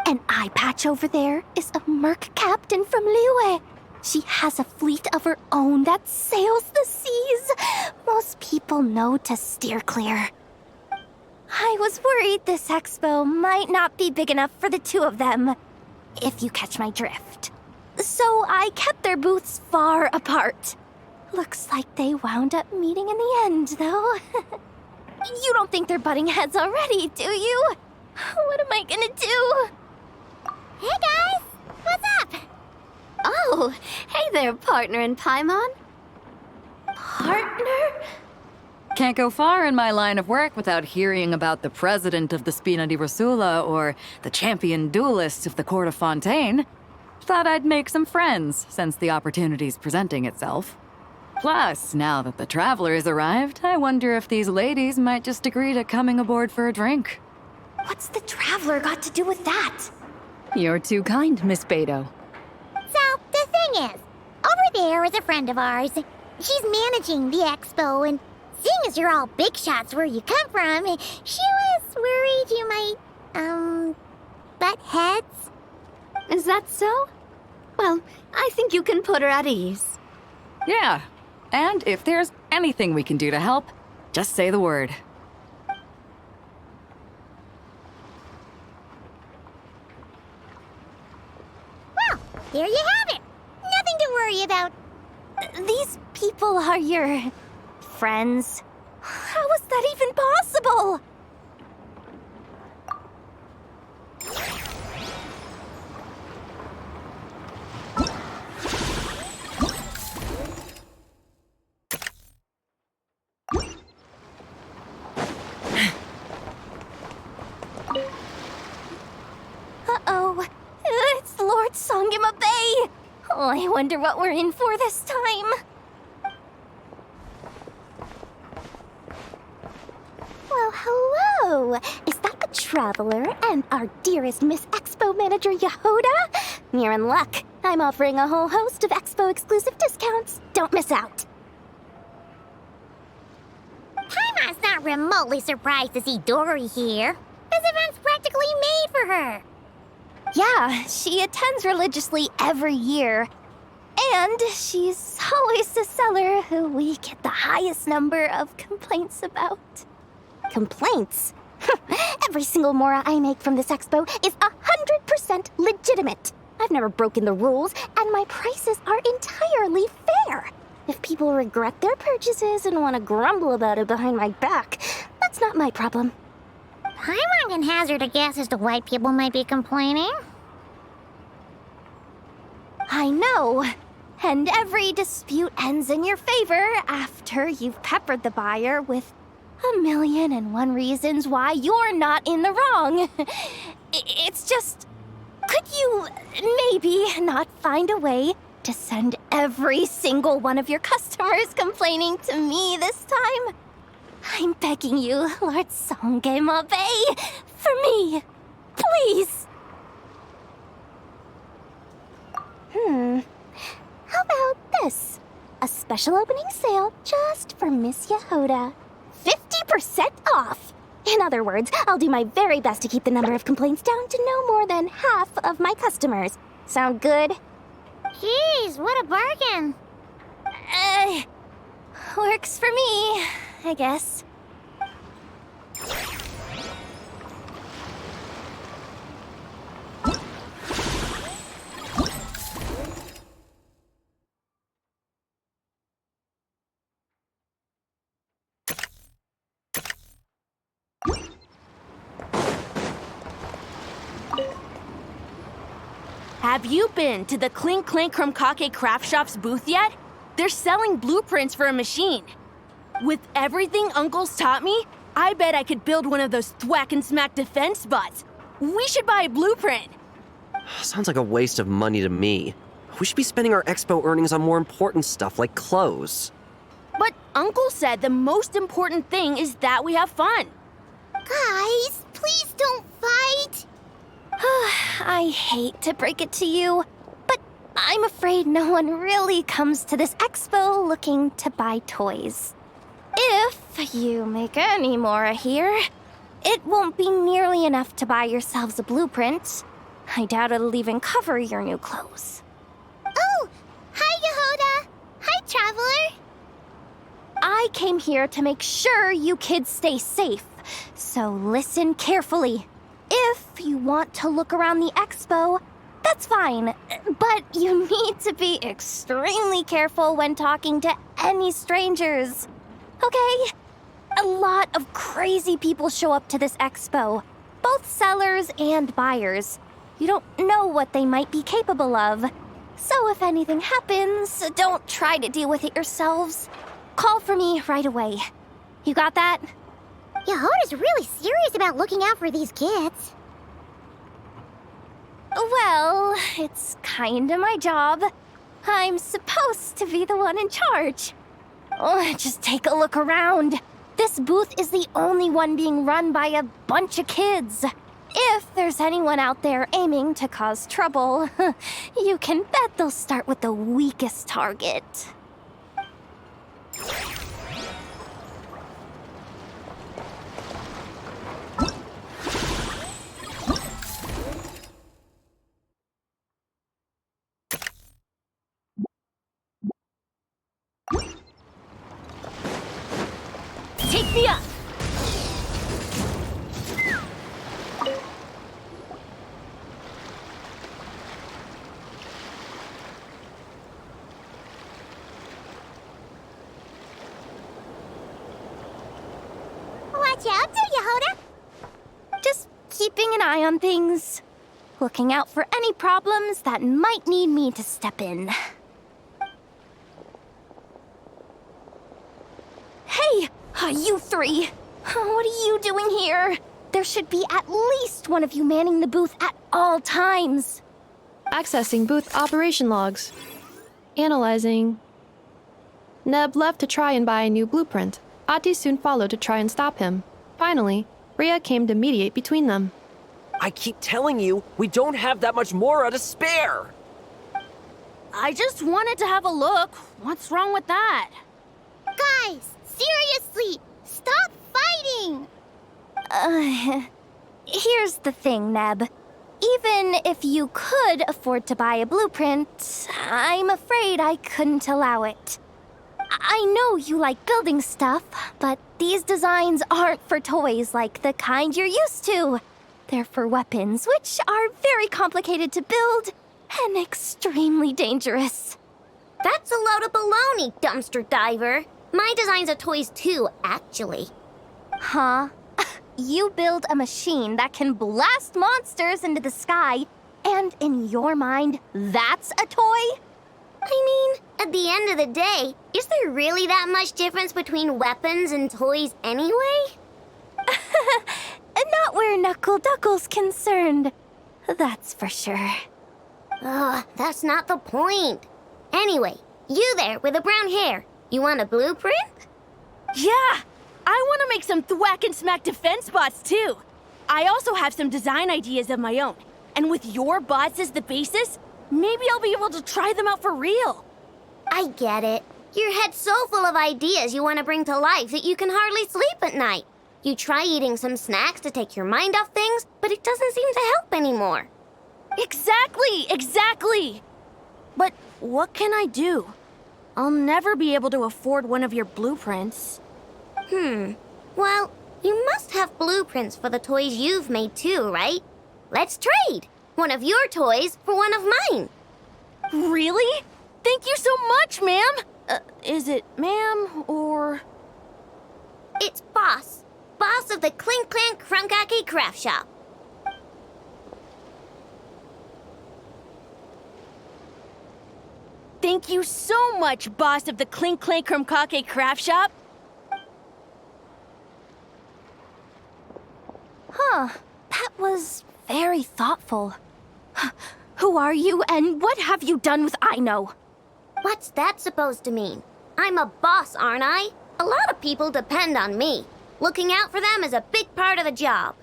An eye patch over there is a merc captain from Liyue. She has a fleet of her own that sails the seas. Most people know to steer clear. I was worried this expo might not be big enough for the 2 of them, if you catch my drift. So I kept their booths far apart. Looks like they wound up meeting in the end, though. You don't think they're butting heads already, do you? What am I gonna do? Hey guys, what's up? Oh, hey there, partner in Paimon. Partner? Can't go far in my line of work without hearing about the president of the Spina di Rosula or the champion duelist of the court of Fontaine. Thought I'd make some friends since the opportunity's presenting itself. Plus, now that the traveler has arrived, I wonder if these ladies might just agree to coming aboard for a drink. What's the traveler got to do with that? You're too kind, Miss Beto. So, the thing is, over there is a friend of ours. She's managing the expo, and seeing as you're all big shots where you come from, she was worried you might, butt heads. Is that so? Well, I think you can put her at ease. Yeah, and if there's anything we can do to help, just say the word. Well, there you have it. Nothing to worry about. These people are your friends? How is that even possible? Uh-oh. It's Lord Sangima Bay. Oh, I wonder what we're in for this time. Well, hello. Is that the Traveler and our dearest Miss Expo Manager Yehuda? You're in luck. I'm offering a whole host of Expo exclusive discounts. Don't miss out. Paimon's not remotely surprised to see Dory here. This event's practically made for her. Yeah, she attends religiously every year. And she's always the seller who we get the highest number of complaints about. Complaints? Every single Mora I make from this expo is 100% legitimate. I've never broken the rules, and my prices are entirely fair. If people regret their purchases and want to grumble about it behind my back, that's not my problem. Paimon can hazard a guess as to why people might be complaining. I know. And every dispute ends in your favor after you've peppered the buyer with 1,000,001 reasons why you're not in the wrong. It's just, could you maybe not find a way to send every single one of your customers complaining to me this time? I'm begging you, Lord Sangema Bay, for me, please. How about this? A special opening sale just for Miss Yehuda. 50% off! In other words, I'll do my very best to keep the number of complaints down to no more than half of my customers. Sound good? Jeez, what a bargain. Works for me, I guess. Have you been to the Clink Clank Krumkake Craft Shop's booth yet? They're selling blueprints for a machine. With everything Uncle's taught me, I bet I could build one of those thwack and smack defense bots. We should buy a blueprint. Sounds like a waste of money to me. We should be spending our expo earnings on more important stuff like clothes. But Uncle said the most important thing is that we have fun. Guys, please don't fight. I hate to break it to you, but I'm afraid no one really comes to this expo looking to buy toys. If you make any Mora here, it won't be nearly enough to buy yourselves a blueprint. I doubt it'll even cover your new clothes. Oh, hi, Yehuda. Hi, Traveler. I came here to make sure you kids stay safe, so listen carefully. If you want to look around the expo, That's fine, but you need to be extremely careful when talking to any strangers. Okay? A lot of crazy people show up to this expo, both sellers and buyers. You don't know what they might be capable of. So if anything happens, don't try to deal with it yourselves. Call for me right away. You got that? Yehoda's really serious about looking out for these kids. Well, it's kinda my job. I'm supposed to be the one in charge. Oh, just take a look around. This booth is the only one being run by a bunch of kids. If there's anyone out there aiming to cause trouble, you can bet they'll start with the weakest target. Take me up! Watch out, Yehoda. Just keeping an eye on things. Looking out for any problems that might need me to step in. Hey, you three! What are you doing here? There should be at least one of you manning the booth at all times. Accessing booth operation logs. Analyzing. Neb left to try and buy a new blueprint. Ati soon followed to try and stop him. Finally, Rhea came to mediate between them. I keep telling you, we don't have that much Mora to spare! I just wanted to have a look. What's wrong with that? Guys, seriously, stop fighting! Here's the thing, Neb. Even if you could afford to buy a blueprint, I'm afraid I couldn't allow it. I know you like building stuff, but these designs aren't for toys like the kind you're used to. They're for weapons, which are very complicated to build and extremely dangerous. That's a load of baloney, dumpster diver. My designs are toys too, actually. Huh? You build a machine that can blast monsters into the sky, and in your mind, that's a toy? I mean, at the end of the day, is there really that much difference between weapons and toys anyway? Not where Knuckle Duckle's concerned. That's for sure. Ugh, that's not the point. Anyway, you there with the brown hair, you want a blueprint? Yeah! I want to make some thwack and smack defense bots too. I also have some design ideas of my own. And with your bots as the basis, maybe I'll be able to try them out for real. I get it. Your head's so full of ideas you want to bring to life that you can hardly sleep at night. You try eating some snacks to take your mind off things, but it doesn't seem to help anymore. Exactly! But what can I do? I'll never be able to afford one of your blueprints. Well, you must have blueprints for the toys you've made too, right? Let's trade! One of your toys for one of mine. Really? Thank you so much, ma'am! Is it ma'am or... It's Boss. Boss of the Clink Clank Krumkake Craft Shop. Thank you so much, boss of the Clink Clank Krumkake Craft Shop. Huh, that was very thoughtful. Who are you, and what have you done with Aino? What's that supposed to mean? I'm a boss, aren't I? A lot of people depend on me. Looking out for them is a big part of the job.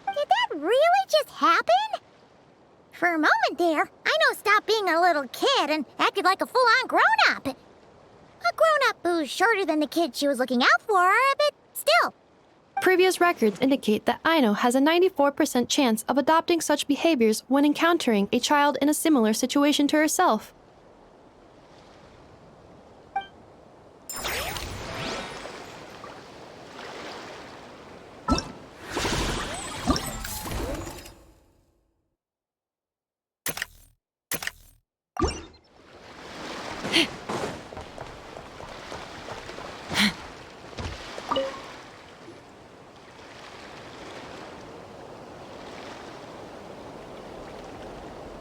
Did that really just happen? For a moment there, Aino stopped being a little kid and acted like a full-on grown-up. A grown-up who's shorter than the kid she was looking out for, but still. Previous records indicate that Aino has a 94% chance of adopting such behaviors when encountering a child in a similar situation to herself. Hey,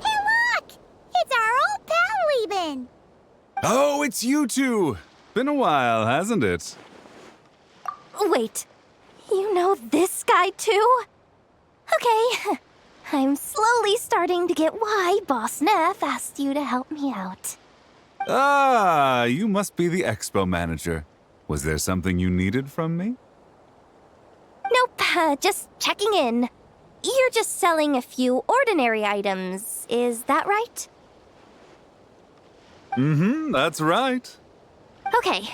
look! It's our old pal Lieben. Oh, it's you two! Been a while, hasn't it? Wait, you know this guy too? Okay, I'm slowly starting to get why Boss Neff asked you to help me out. Ah, you must be the expo manager. Was there something you needed from me? Nope, just checking in. You're just selling a few ordinary items, is that right? Mm-hmm, that's right. Okay.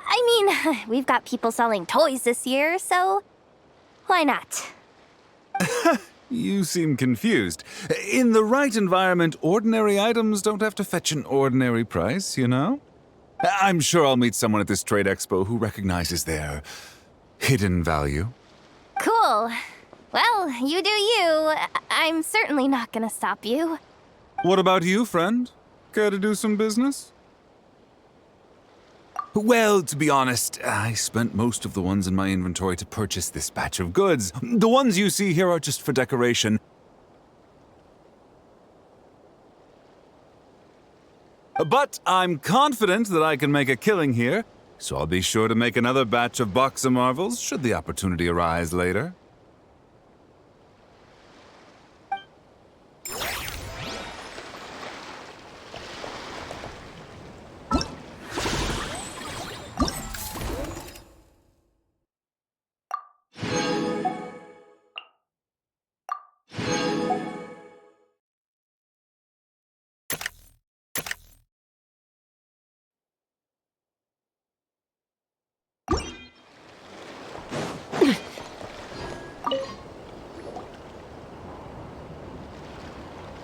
I mean, we've got people selling toys this year, so why not? You seem confused. In the right environment, ordinary items don't have to fetch an ordinary price, you know? I'm sure I'll meet someone at this trade expo who recognizes their hidden value. Cool. Well, you do you. I'm certainly not gonna stop you. What about you, friend? Care to do some business? Well, to be honest, I spent most of the ones in my inventory to purchase this batch of goods. The ones you see here are just for decoration. But I'm confident that I can make a killing here, so I'll be sure to make another batch of Boxa Marvels should the opportunity arise later.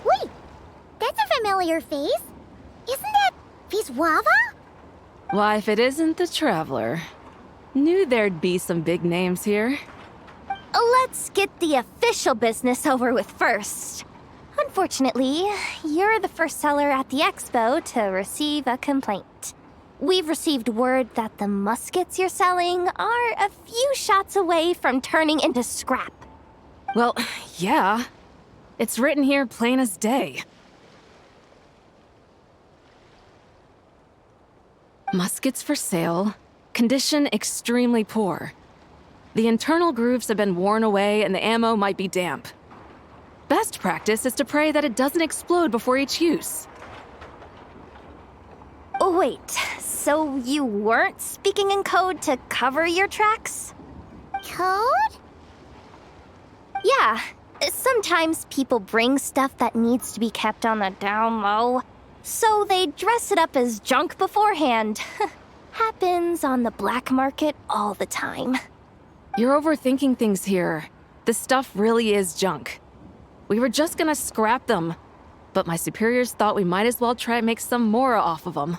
Wait, that's a familiar face. Isn't that Viswava? Why, if it isn't the Traveler. Knew there'd be some big names here. Let's get the official business over with first. Unfortunately, you're the first seller at the expo to receive a complaint. We've received word that the muskets you're selling are a few shots away from turning into scrap. Well, yeah. It's written here plain as day. Muskets for sale. Condition extremely poor. The internal grooves have been worn away and the ammo might be damp. Best practice is to pray that it doesn't explode before each use. Oh, wait, so you weren't speaking in code to cover your tracks? Code? Yeah, sometimes people bring stuff that needs to be kept on the down low, so they dress it up as junk beforehand. Happens on the black market all the time. You're overthinking things here. This stuff really is junk. We were just gonna scrap them, but my superiors thought we might as well try and make some Mora off of them.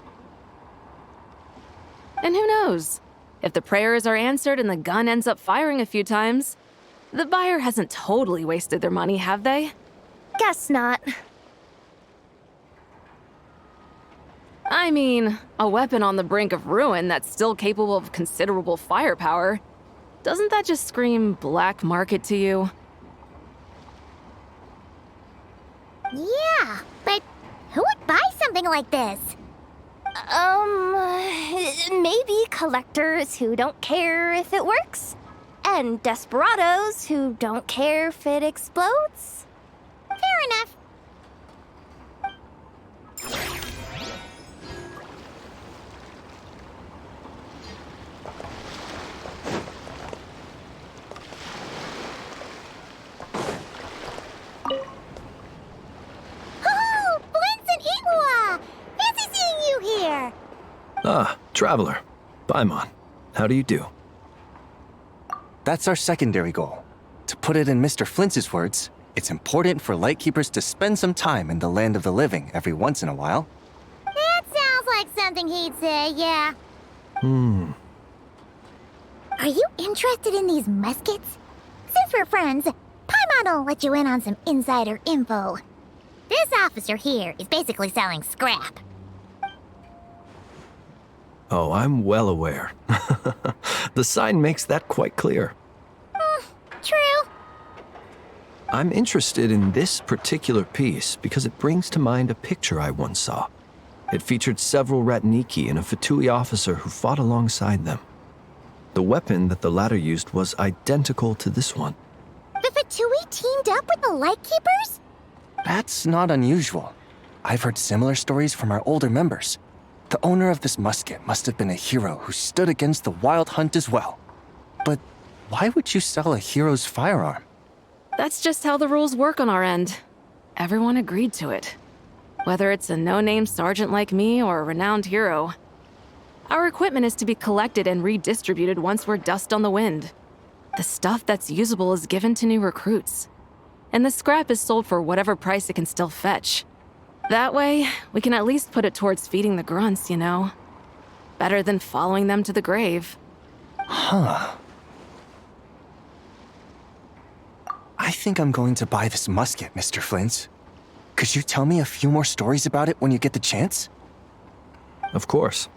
And who knows? If the prayers are answered and the gun ends up firing a few times, the buyer hasn't totally wasted their money, have they? Guess not. I mean, a weapon on the brink of ruin that's still capable of considerable firepower. Doesn't that just scream black market to you? Yeah, but who would buy something like this? Maybe collectors who don't care if it works, and desperados who don't care if it explodes. Fair enough. Oh, Blintz and Igua! Fancy seeing you here! Ah, Traveler. Paimon. How do you do? That's our secondary goal. To put it in Mr. Flintz's words, it's important for Lightkeepers to spend some time in the land of the living every once in a while. That sounds like something he'd say, yeah. Are you interested in these muskets? Since we're friends, Paimon will let you in on some insider info. This officer here is basically selling scrap. Oh, I'm well aware. The sign makes that quite clear. True. I'm interested in this particular piece because it brings to mind a picture I once saw. It featured several Ratniki and a Fatui officer who fought alongside them. The weapon that the latter used was identical to this one. The Fatui teamed up with the Lightkeepers? That's not unusual. I've heard similar stories from our older members. The owner of this musket must have been a hero who stood against the Wild Hunt as well. But why would you sell a hero's firearm? That's just how the rules work on our end. Everyone agreed to it. Whether it's a no-name sergeant like me or a renowned hero. Our equipment is to be collected and redistributed once we're dust on the wind. The stuff that's usable is given to new recruits. And the scrap is sold for whatever price it can still fetch. That way, we can at least put it towards feeding the grunts, you know? Better than following them to the grave. Huh. I think I'm going to buy this musket, Mr. Flint. Could you tell me a few more stories about it when you get the chance? Of course.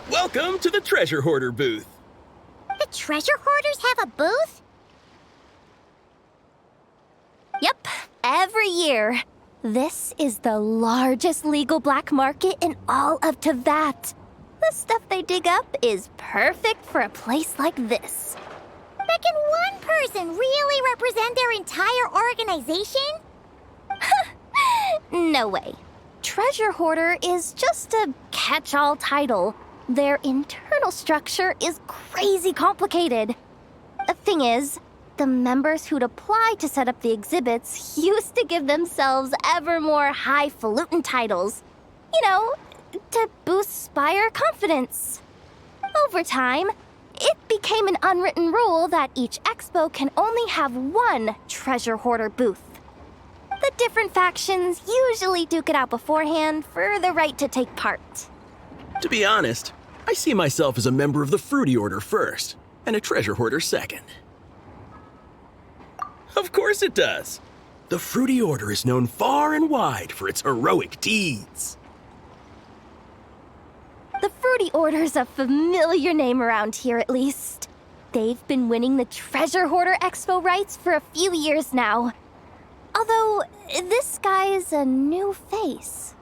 Welcome to the Treasure Hoarder booth. The treasure hoarders have a booth? Yep, every year. This is the largest legal black market in all of Teyvat. The stuff they dig up is perfect for a place like this. But can one person really represent their entire organization? No way. Treasure Hoarder is just a catch-all title. Their internal structure is crazy complicated. The thing is, the members who'd apply to set up the exhibits used to give themselves ever more highfalutin titles. You know, to boost Spire confidence. Over time, it became an unwritten rule that each expo can only have one Treasure Hoarder booth. The different factions usually duke it out beforehand for the right to take part. To be honest, I see myself as a member of the Fruity Order first, and a Treasure Hoarder second. Of course it does. The Fruity Order is known far and wide for its heroic deeds. The Fruity Order's a familiar name around here, at least. They've been winning the Treasure Hoarder Expo rights for a few years now. Although, this guy's a new face.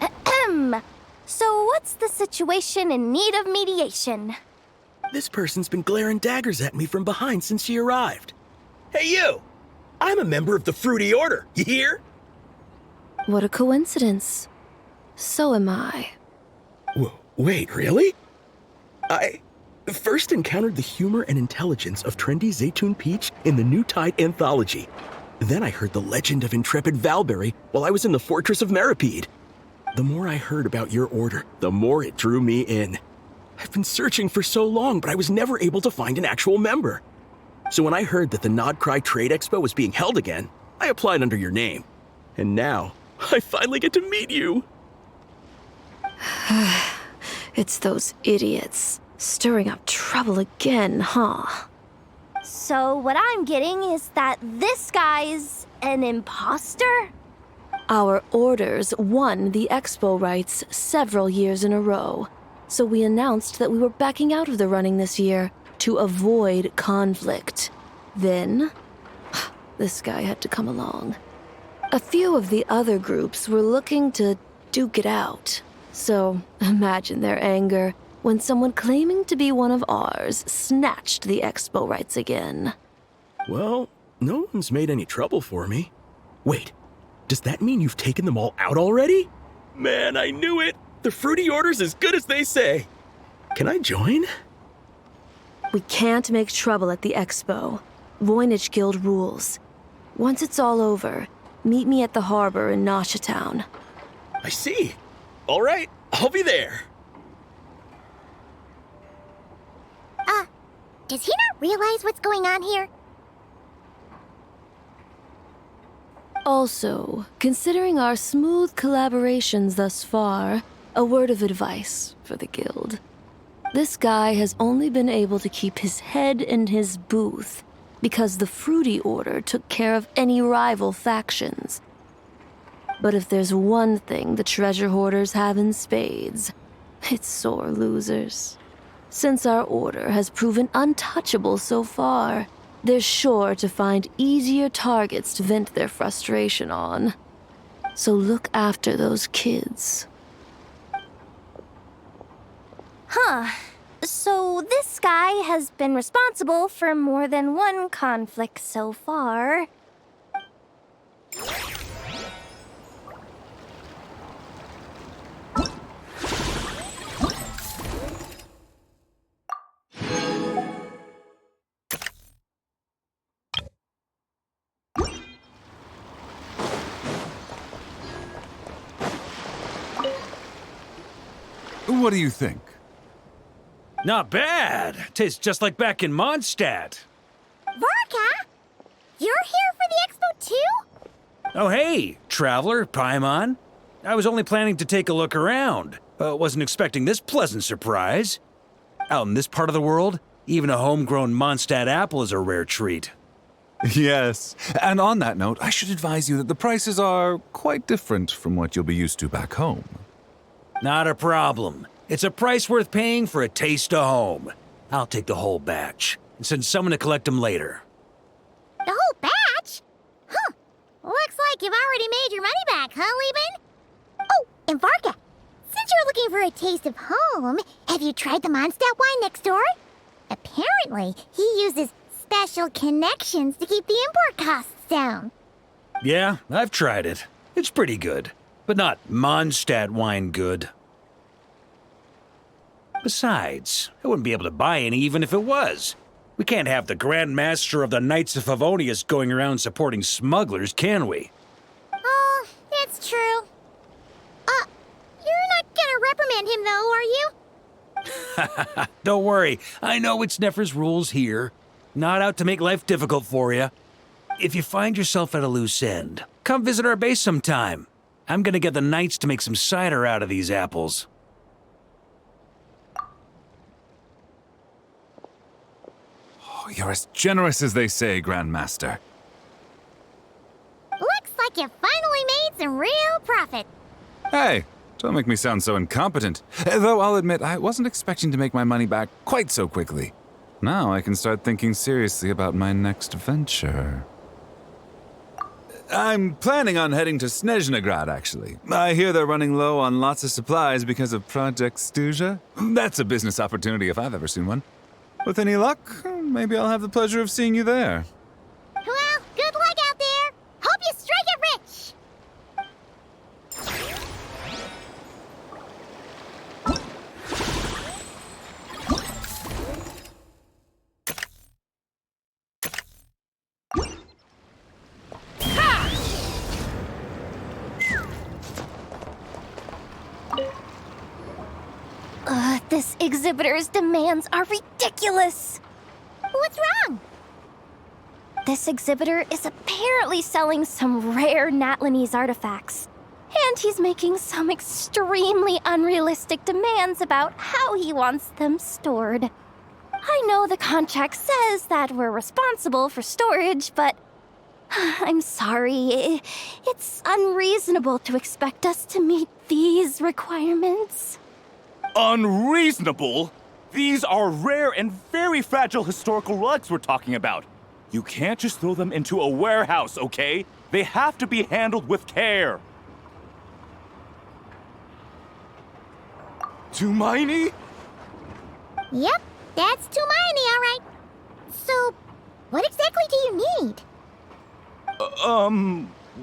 Ahem. So what's the situation in need of mediation? This person's been glaring daggers at me from behind since she arrived. Hey you! I'm a member of the Fruity Order, you hear? What a coincidence. So am I. Wait, really? I first encountered the humor and intelligence of trendy Zaytun Peach in the New Tide anthology. Then I heard the legend of intrepid Valberry while I was in the Fortress of Meripede. The more I heard about your order, the more it drew me in. I've been searching for so long, but I was never able to find an actual member. So when I heard that the Nod-Krai Trade Expo was being held again, I applied under your name. And now, I finally get to meet you. It's those idiots. Stirring up trouble again, huh? So what I'm getting is that this guy's an imposter? Our orders won the expo rights several years in a row, so we announced that we were backing out of the running this year to avoid conflict. Then, this guy had to come along. A few of the other groups were looking to duke it out, so imagine their anger when someone claiming to be one of ours snatched the expo rights again. Well, no one's made any trouble for me. Wait, does that mean you've taken them all out already? Man, I knew it! The Fruity Order's as good as they say. Can I join? We can't make trouble at the expo. Voynich Guild rules. Once it's all over, meet me at the harbor in Nasha Town. I see. All right, I'll be there. Does he not realize what's going on here? Also, considering our smooth collaborations thus far, a word of advice for the guild. This guy has only been able to keep his head in his booth because the Fruity Order took care of any rival factions. But if there's one thing the treasure hoarders have in spades, it's sore losers. Since our order has proven untouchable so far, they're sure to find easier targets to vent their frustration on. So look after those kids. Huh. So this guy has been responsible for more than one conflict so far. What do you think? Not bad. Tastes just like back in Mondstadt. Varka? You're here for the expo too? Oh, hey, traveler, Paimon. I was only planning to take a look around. Wasn't expecting this pleasant surprise. Out in this part of the world, even a homegrown Mondstadt apple is a rare treat. Yes, and on that note, I should advise you that the prices are quite different from what you'll be used to back home. Not a problem. It's a price worth paying for a taste of home. I'll take the whole batch and send someone to collect them later. The whole batch? Huh. Looks like you've already made your money back, huh, Lieben? Oh, and Varka, since you're looking for a taste of home, have you tried the Mondstadt wine next door? Apparently, he uses special connections to keep the import costs down. Yeah, I've tried it. It's pretty good, but not Mondstadt wine good. Besides, I wouldn't be able to buy any even if it was. We can't have the Grand Master of the Knights of Favonius going around supporting smugglers, can we? Oh, it's true. You're not gonna reprimand him though, are you? Don't worry, I know it's Nefer's rules here. Not out to make life difficult for you. If you find yourself at a loose end, come visit our base sometime. I'm gonna get the Knights to make some cider out of these apples. Oh, you're as generous as they say, Grandmaster. Looks like you finally made some real profit. Hey, don't make me sound so incompetent. Though I'll admit, I wasn't expecting to make my money back quite so quickly. Now I can start thinking seriously about my next venture. I'm planning on heading to Snezhnegrad, actually. I hear they're running low on lots of supplies because of Project Stuja. That's a business opportunity if I've ever seen one. With any luck, maybe I'll have the pleasure of seeing you there. Well, good luck out there. Hope you strike it rich. This exhibitor's demands are ridiculous. What's wrong? This exhibitor is apparently selling some rare Natlanese artifacts. And he's making some extremely unrealistic demands about how he wants them stored. I know the contract says that we're responsible for storage, but I'm sorry. It's unreasonable to expect us to meet these requirements. Unreasonable? These are rare and very fragile historical relics we're talking about. You can't just throw them into a warehouse, okay? They have to be handled with care. Tumaini? Yep, that's Tumaini, all right. So, what exactly do you need?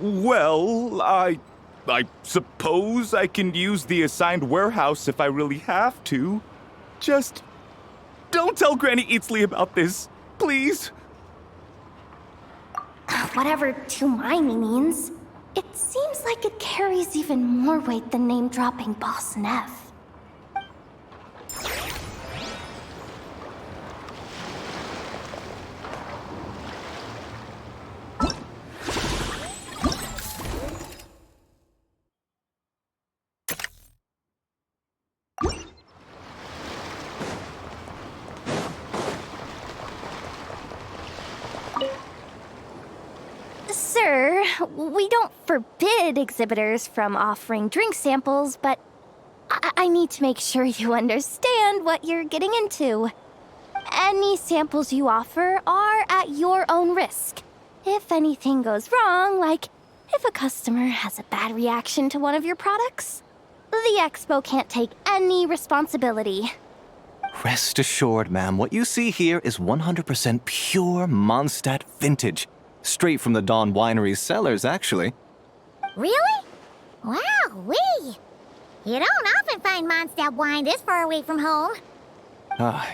Well, I suppose I can use the assigned warehouse if I really have to. Just don't tell Granny Eatsley about this, please. Whatever Tumaini means. It seems like it carries even more weight than name-dropping Boss Neff. Sir, we don't forbid exhibitors from offering drink samples, but I need to make sure you understand what you're getting into. Any samples you offer are at your own risk. If anything goes wrong, like if a customer has a bad reaction to one of your products, the expo can't take any responsibility. Rest assured, ma'am, what you see here is 100% pure Mondstadt vintage. Straight from the Dawn Winery's cellars, actually. Really? Wow-wee! You don't often find Mondstadt wine this far away from home.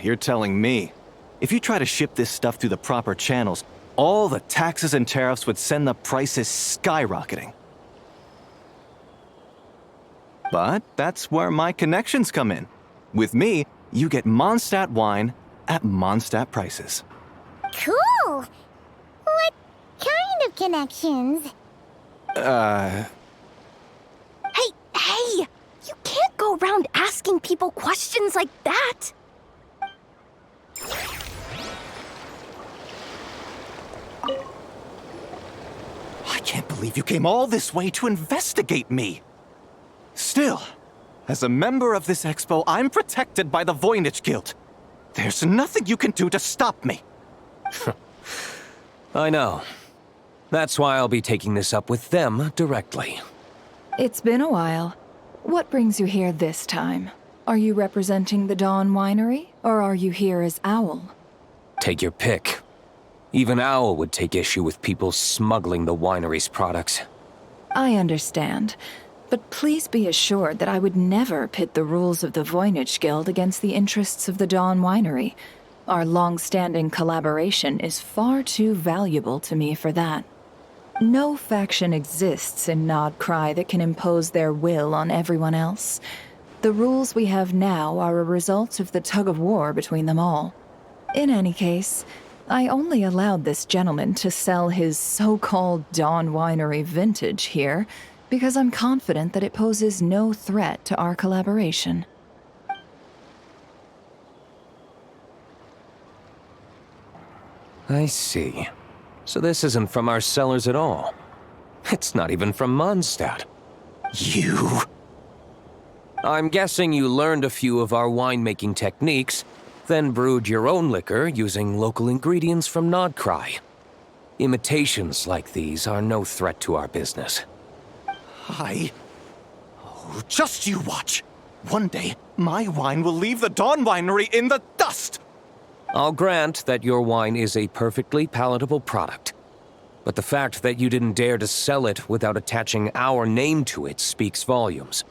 You're telling me. If you try to ship this stuff through the proper channels, all the taxes and tariffs would send the prices skyrocketing. But that's where my connections come in. With me, you get Mondstadt wine at Mondstadt prices. Cool! What kind of connections? Hey! You can't go around asking people questions like that! I can't believe you came all this way to investigate me. Still, as a member of this expo, I'm protected by the Voynich Guild. There's nothing you can do to stop me. I know. That's why I'll be taking this up with them directly. It's been a while. What brings you here this time? Are you representing the Dawn Winery, or are you here as Owl? Take your pick. Even Owl would take issue with people smuggling the winery's products. I understand, but please be assured that I would never pit the rules of the Voynich Guild against the interests of the Dawn Winery. Our long-standing collaboration is far too valuable to me for that. No faction exists in Nod-Krai that can impose their will on everyone else. The rules we have now are a result of the tug-of-war between them all. In any case, I only allowed this gentleman to sell his so-called Dawn Winery vintage here because I'm confident that it poses no threat to our collaboration. I see. So this isn't from our cellars at all. It's not even from Mondstadt. You... I'm guessing you learned a few of our winemaking techniques, then brewed your own liquor using local ingredients from Nod-Krai. Imitations like these are no threat to our business. Oh, just you watch. One day, my wine will leave the Dawn Winery in the dust! I'll grant that your wine is a perfectly palatable product. But the fact that you didn't dare to sell it without attaching our name to it speaks volumes.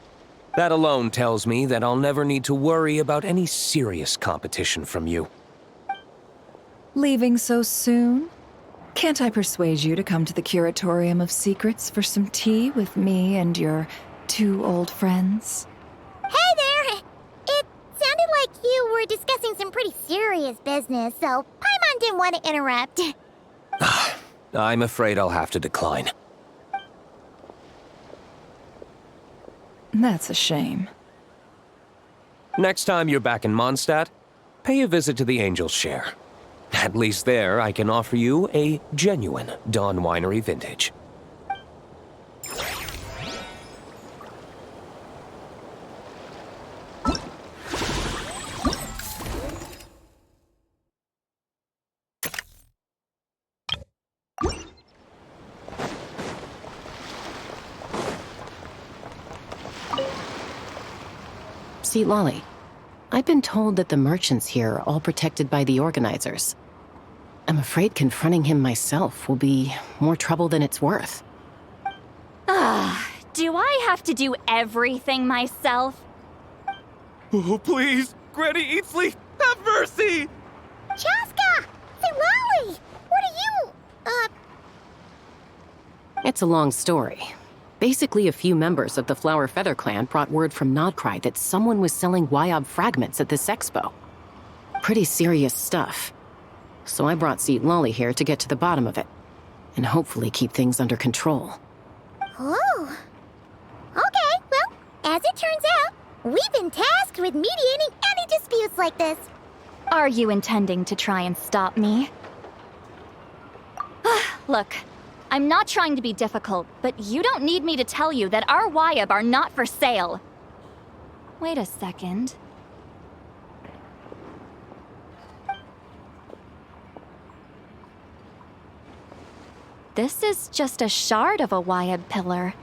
That alone tells me that I'll never need to worry about any serious competition from you. Leaving so soon? Can't I persuade you to come to the Curatorium of Secrets for some tea with me and your two old friends? Hey there! It sounded like you were discussing some pretty serious business, so Paimon didn't want to interrupt. I'm afraid I'll have to decline. That's a shame. Next time you're back in Mondstadt, pay a visit to the Angel's Share. At least there, I can offer you a genuine Dawn Winery vintage. See, Lolly, I've been told that the merchants here are all protected by the organizers. I'm afraid confronting him myself will be more trouble than it's worth. Do I have to do everything myself? Oh, please! Granny Eatsley, have mercy! Chaska! Say, Lolly! What are you, It's a long story. Basically, a few members of the Flower Feather clan brought word from Nod-Krai that someone was selling Wyob fragments at this expo. Pretty serious stuff. So I brought Seat Lolly here to get to the bottom of it, and hopefully keep things under control. Oh. Okay, well, as it turns out, we've been tasked with mediating any disputes like this. Are you intending to try and stop me? Look, I'm not trying to be difficult, but you don't need me to tell you that our Wyob are not for sale. Wait a second. This is just a shard of a Wyob pillar,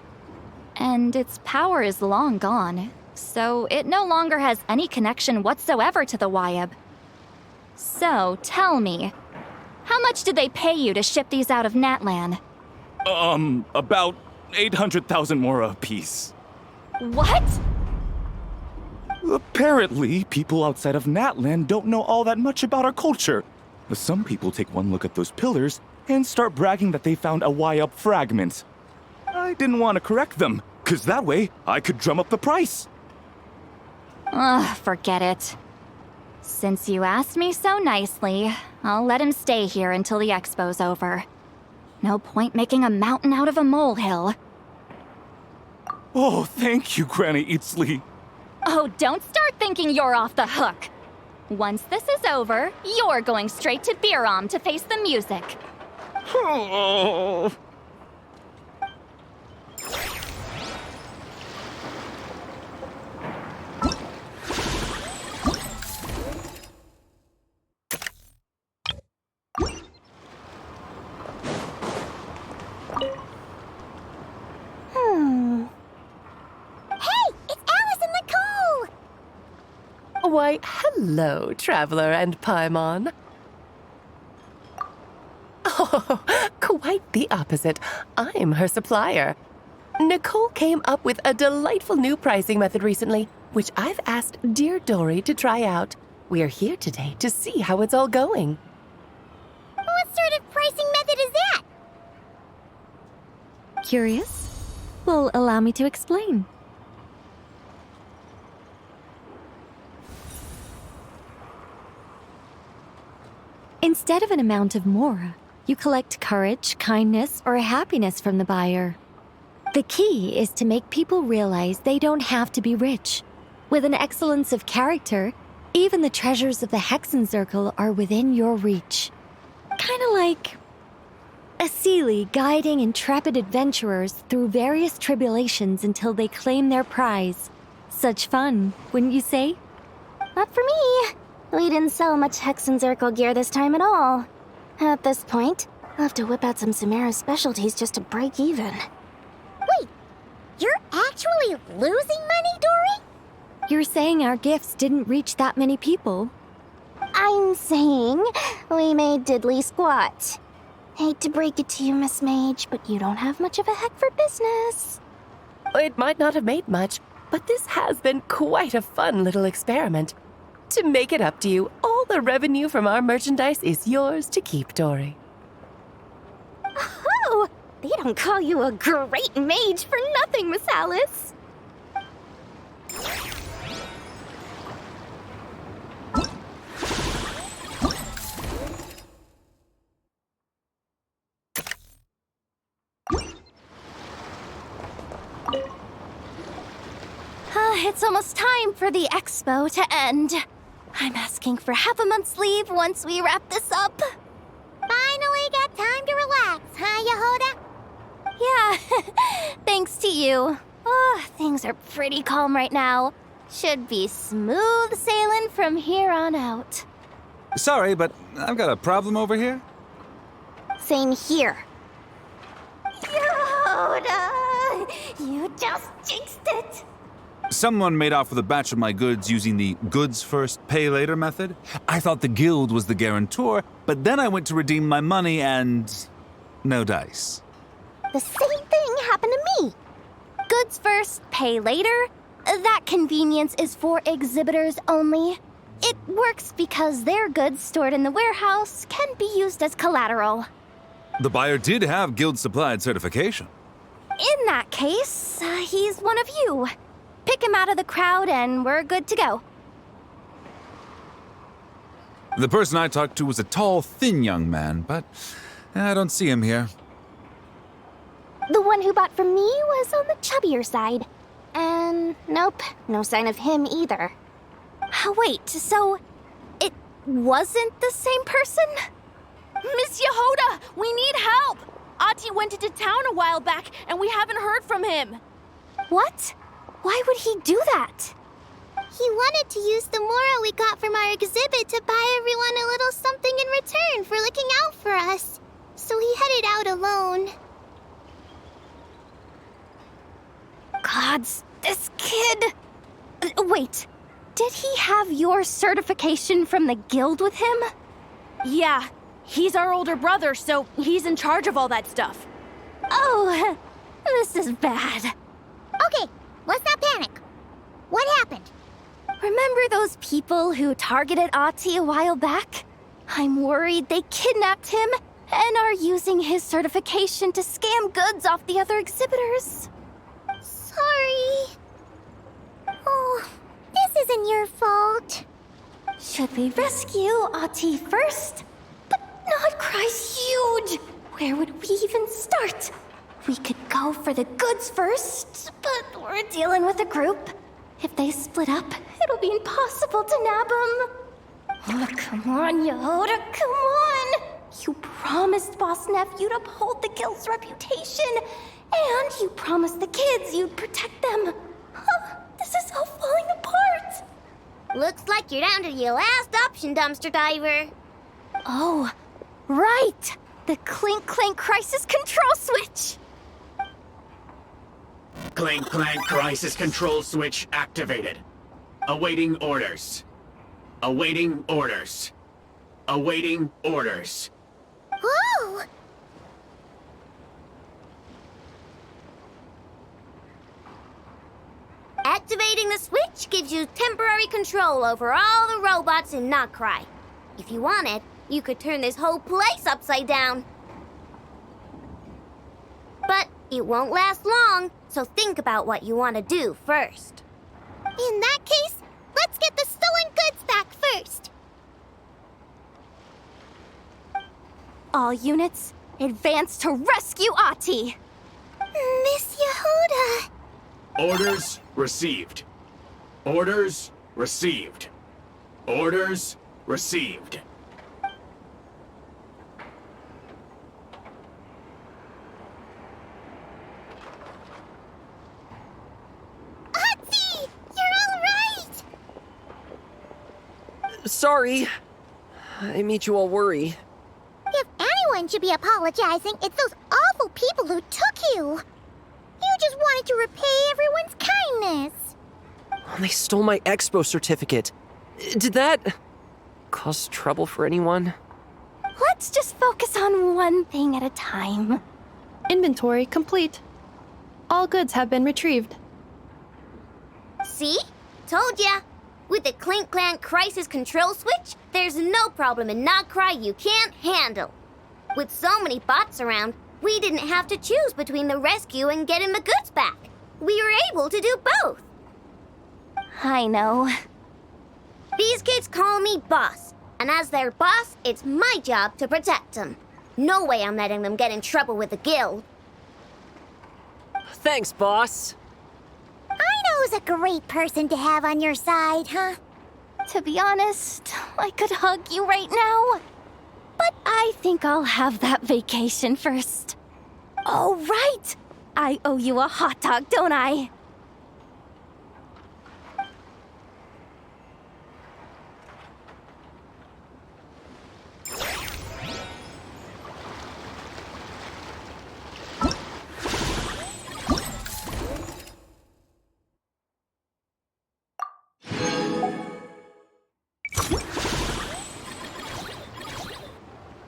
and its power is long gone, so it no longer has any connection whatsoever to the Wyob. So, tell me, how much did they pay you to ship these out of Natlan? About 800,000 Mora apiece. What? Apparently, people outside of Natlan don't know all that much about our culture. Some people take one look at those pillars and start bragging that they found a Wyob fragment. I didn't want to correct them, because that way I could drum up the price. Ugh, forget it. Since you asked me so nicely, I'll let him stay here until the expo's over. No point making a mountain out of a molehill. Oh, thank you, Granny Eatsley. Oh, don't start thinking you're off the hook. Once this is over, you're going straight to Biram to face the music. Oh. Why, hello, Traveler and Paimon. Oh, quite the opposite. I'm her supplier. Nicole came up with a delightful new pricing method recently, which I've asked dear Dory to try out. We're here today to see how it's all going. What sort of pricing method is that? Curious? Well, allow me to explain. Instead of an amount of Mora, you collect courage, kindness, or happiness from the buyer. The key is to make people realize they don't have to be rich. With an excellence of character, even the treasures of the Hexen Circle are within your reach. Kinda like a Seelie guiding intrepid adventurers through various tribulations until they claim their prize. Such fun, wouldn't you say? Not for me. We didn't sell much Hexen Circle gear this time at all. At this point, I'll have to whip out some Samara's specialties just to break even. Wait, you're actually losing money, Dory? You're saying our gifts didn't reach that many people? I'm saying we made diddly squat. Hate to break it to you, Miss Mage, but you don't have much of a heck for business. It might not have made much, but this has been quite a fun little experiment. To make it up to you, all the revenue from our merchandise is yours to keep, Dory. Oh, they don't call you a great mage for nothing, Miss Alice. It's almost time for the expo to end. I'm asking for half a month's leave once we wrap this up. Finally got time to relax, huh, Yehoda? Yeah, thanks to you. Oh, things are pretty calm right now. Should be smooth sailing from here on out. Sorry, but I've got a problem over here. Same here. Yehoda, you just jinxed it. Someone made off with a batch of my goods using the goods first, pay later method. I thought the guild was the guarantor, but then I went to redeem my money and no dice. The same thing happened to me. Goods first, pay later. That convenience is for exhibitors only. It works because their goods stored in the warehouse can be used as collateral. The buyer did have guild-supplied certification. In that case, he's one of you. Pick him out of the crowd and we're good to go. The person I talked to was a tall, thin young man, but I don't see him here. The one who bought from me was on the chubbier side. And nope, no sign of him either. Wait, so it wasn't the same person? Miss Yehoda, we need help! Ati went into town a while back, and we haven't heard from him. What? Why would he do that? He wanted to use the Mora we got from our exhibit to buy everyone a little something in return for looking out for us. So he headed out alone. Gods, this kid... Wait, did he have your certification from the guild with him? Yeah, he's our older brother, so he's in charge of all that stuff. Oh, this is bad. Okay, let's not panic. What happened? Remember those people who targeted Ati a while back? I'm worried they kidnapped him and are using his certification to scam goods off the other exhibitors. Sorry. Oh, this isn't your fault. Should we rescue Ati first? But Nod-Krai's huge. Where would we even start? We could go for the goods first, but we're dealing with a group. If they split up, it'll be impossible to nab them. Oh, come on, Yehoda, come on! You promised Boss Nephew to uphold the guild's reputation, and you promised the kids you'd protect them. This is all falling apart. Looks like you're down to your last option, dumpster diver. Oh, right! The Clink Clank Crisis Control Switch! Clank Clank Crisis Control Switch activated. Awaiting orders. Awaiting orders. Awaiting orders. Whoa! Activating the switch gives you temporary control over all the robots in Nod-Krai. If you wanted, you could turn this whole place upside down. But it won't last long, so think about what you want to do first. In that case, let's get the stolen goods back first. All units, advance to rescue Ati! Miss Yehoda! Orders received. Orders received. Orders received. Ati! You're all right! Sorry. I made you all worry. If anyone should be apologizing, it's those awful people who took you. You just wanted to repay everyone's kindness. They stole my expo certificate. Did that cause trouble for anyone? Let's just focus on one thing at a time. Inventory complete. All goods have been retrieved. See? Told ya. With the Clink Clank Crisis Control Switch, there's no problem in Nod-Krai you can't handle. With so many bots around, we didn't have to choose between the rescue and getting the goods back. We were able to do both. I know. These kids call me boss, and as their boss, it's my job to protect them. No way I'm letting them get in trouble with the guild. Thanks, boss. Aino's a great person to have on your side, huh? To be honest, I could hug you right now. But I think I'll have that vacation first. Oh, right! I owe you a hot dog, don't I?